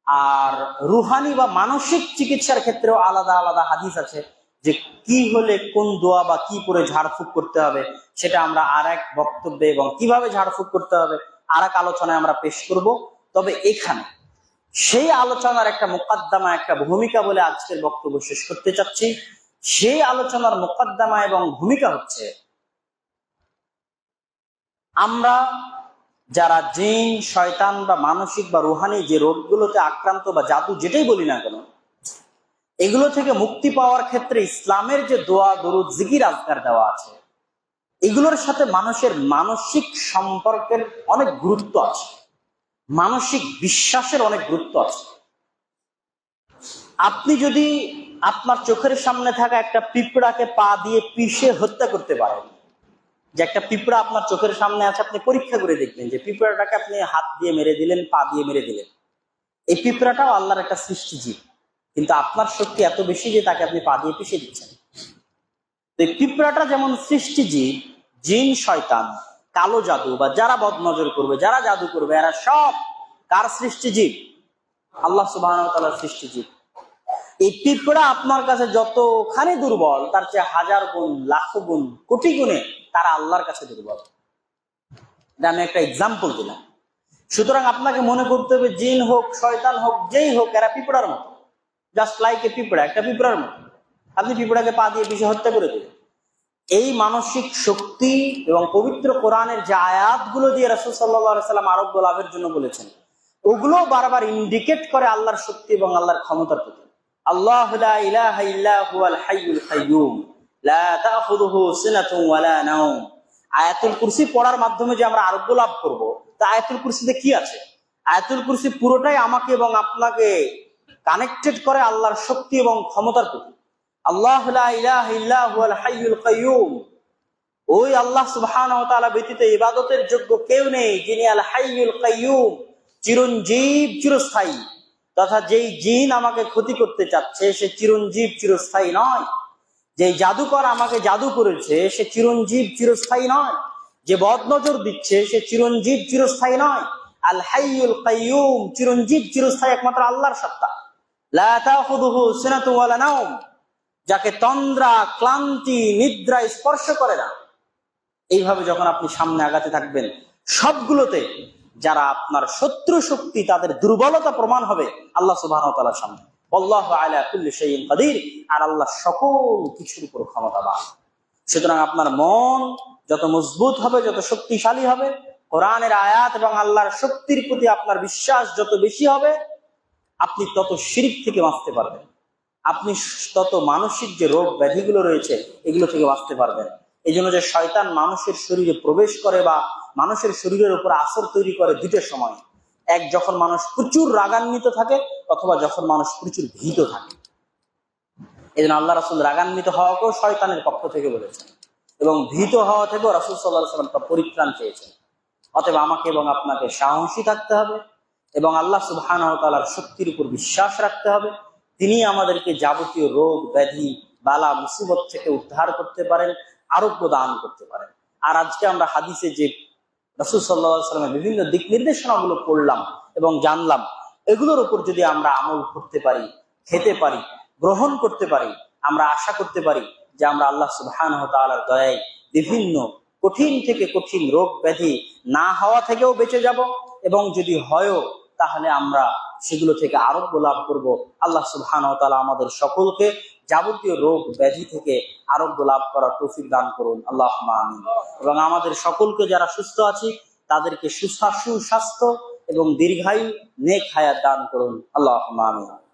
আর রুহানি বা মানসিক চিকিৎসার ক্ষেত্রেও আলাদা আলাদা হাদিস আছে, যে কি হলে কোন দোয়া বা কি করে ঝাড়ফুঁক করতে হবে, সেটা আমরা আর এক বক্তব্যে, এবং কিভাবে ঝাড়ফুঁক করতে হবে আর এক আলোচনায় আমরা পেশ করব। তবে এখানে সেই আলোচনার একটা মুকদ্দমা, একটা ভূমিকা বলে আজকের বক্তব্য শেষ করতে চাচ্ছি। সেই আলোচনার মুকদ্দমা এবং ভূমিকা হচ্ছে, আমরা যারা জিন, শয়তান বা মানসিক বা রুহানি যে রোগগুলোতে আক্রান্ত বা জাদু যেটাই বলি না কেন, এগুলো থেকে মুক্তি পাওয়ার ক্ষেত্রে ইসলামের যে দোয়া, দরুদ, জিকির, আজকার দেওয়া আছে, এগুলোর সাথে মানুষের মানসিক সম্পর্কের অনেক গুরুত্ব আছে, মানসিক বিশ্বাসের অনেক গুরুত্ব আছে। আপনি যদি আপনার চোখের সামনে থাকা একটা পিঁপড়াকে পা দিয়ে পিষে হত্যা করতে পারেন, যে একটা পিঁপড়া আপনার চোখের সামনে আছে, আপনি পরীক্ষা করে দেখবেন যে পিঁপড়াটাকে আপনি হাত দিয়ে মেরে দিলেন, পা দিয়ে মেরে দিলেন, এই পিঁপড়াটাও আল্লাহর একটা সৃষ্টি জীব, কিন্তু আপনার শক্তি এত বেশি যে তাকে আপনি পা দিয়ে পিষে দিচ্ছেন। তো এই পিঁপড়াটা যেমন সৃষ্টি জীব, জিন, শয়তান, কালো জাদু বা যারা বদনজর করবে, যারা জাদু করবে, এরা সব কার সৃষ্টি জীব? আল্লাহ সুবহানাহু ওয়া তাআলার সৃষ্টি জীব। এই পিঁপড়া আপনার কাছে যতখানি দুর্বল, তার চেয়ে হাজার গুণ, লাখ গুণ, কোটি গুণে তারা আল্লাহর কাছে দুর্বল। এটা আমি একটা এক্সাম্পল দিলাম। সুতরাং আপনাকে মনে করতে হবে, জিন হোক, শয়তান হোক, যেই হোক, এরা পিঁপড়ার মতো, জাস্ট লাইক এ পিঁপড়া, একটা পিঁপড়ার মতো। আপনি পিঁপড়াকে পা দিয়ে পিষে হত্যা করে দিলেন। এই মানসিক শক্তি এবং পবিত্র কোরআনের যে আয়াতগুলো দিয়ে রাসূল সাল্লাল্লাহু আলাইহি ওয়াসাল্লাম আরোগ্য লাভের জন্য বলেছেন, ওগুলো বারবার ইন্ডিকেট করে আল্লাহর শক্তি এবং আল্লাহর ক্ষমতার প্রতি। আল্লাহু লা ইলাহা ইল্লা হুয়াল হাইয়ুল কাইয়্যুম লা তাখুযুহু সিনাতুন ওয়ালা নাওম। আয়াতুল কুরসি পড়ার মাধ্যমে যে আমরা আরোগ্য লাভ করব, তা আয়াতুল কুরসিতে কি আছে? আয়াতুল কুরসি পুরোটাই আমাকে এবং আপনাকে কানেক্টেড করে আল্লাহর শক্তি এবং ক্ষমতার প্রতি। আল্লাহু লা ইলাহা ইল্লা হুয়াল হাইয়ুল কাইয়্যুম, ওই আল্লাহ সুবহানাহু ওয়া তাআলা ব্যতীত ইবাদতের যোগ্য কেউ নেই, যিনি আল হাইয়ুল কাইয়ুম, চিরঞ্জীব, চিরস্থায়ী। তথা যেই জিন আমাকে ক্ষতি করতে চাচ্ছে সে চিরঞ্জীব, চিরস্থায়ী নয়। যে জাদুকর আমাকে জাদু করেছে সে চিরঞ্জীব, চিরস্থায়ী নয়। যে বদনজর দিচ্ছে সে চিরঞ্জীব, চিরস্থায়ী নয়। আল হাইয়ুল কাইয়ুম, চিরঞ্জীব, চিরস্থায়ী একমাত্র আল্লাহর সত্তা। লা তাখুযুহু সিনাতুন ওয়ালা নাওম, যাকে তন্দ্রা, ক্লান্তি, নিদ্রা স্পর্শ করে না। এইভাবে যখন আপনি সামনে আগাতে থাকবেন, সবগুলোতে যারা আপনার শত্রু শক্তি, তাদের দুর্বলতা প্রমাণ হবে আল্লাহ সুবহানাহু ওয়া তাআলার সামনে। আল্লাহু আলা কুল্লি শাইইন কাদির, আর আল্লাহ সকল কিছুর উপর ক্ষমতাবান। সুতরাং আপনার মন যত মজবুত হবে, যত শক্তিশালী হবে, কোরআনের আয়াত এবং আল্লাহর শক্তির প্রতি আপনার বিশ্বাস যত বেশি হবে, আপনি তত শিরক থেকে বাঁচতে পারবেন। আপনি তত মানসিক যে রোগ ব্যাধিগুলো রয়েছে এগুলো থেকে বাঁচতে পারবেন। এই জন্য যে শয়তান মানুষের শরীরে প্রবেশ করে বা মানুষের শরীরের উপর আসর তৈরি করে দুটো সময়, এক যখন মানুষ প্রচুর রাগান্বিত থাকে, অথবা যখন মানুষ প্রচুর ভীত থাকে। এই জন্য আল্লাহ রাসূল রাগান্বিত হওয়াকেও শয়তানের পক্ষ থেকে বলেছেন, এবং ভীত হওয়া থেকেও রাসূল সাল্লাল্লাহু আলাইহি ওয়াসাল্লাম পরিত্রাণ চেয়েছেন। অতএব আমাকে এবং আপনাকে সাহসী থাকতে হবে এবং আল্লাহ সুবহানাহু ওয়া তাআলার শক্তির উপর বিশ্বাস রাখতে হবে। তিনি আমাদেরকে যাবতীয় রোগ ব্যাধি, বালা মুসিবত থেকে উদ্ধার করতে পারেন, আরোগ্য দান করতে পারেন। আর আজকে আমরা হাদিসে যে রাসূল সাল্লাল্লাহু আলাইহি ওয়াসাল্লামের বিভিন্ন দিক নির্দেশনাগুলো পড়লাম এবং জানলাম, এগুলোর উপর যদি আমরা আমল করতে পারি, খেতে পারি, গ্রহণ করতে পারি, আমরা আশা করতে পারি যে আমরা আল্লাহ সুবহানাহু ওয়া তাআলার দয়ায় বিভিন্ন কঠিন থেকে কঠিন রোগ ব্যাধি না হওয়া থেকেও বেঁচে যাব, এবং যদি হয়ও তাহলে আমরা সেগুলো থেকে আরোগ্য লাভ করব। আল্লাহ সুবহানাহু ওয়া তাআলা আমাদের সকলকে যাবতীয় রোগ ব্যাধি থেকে আরোগ্য লাভ করার তৌফিক দান করুন, আল্লাহুম্মা আমিন। এবং আমাদের সকলকে যারা সুস্থ আছি তাদেরকে সুস্বাস্থ্য এবং দীর্ঘায়ু, নেক হায়াত দান করুন, আল্লাহুম্মা আমিন।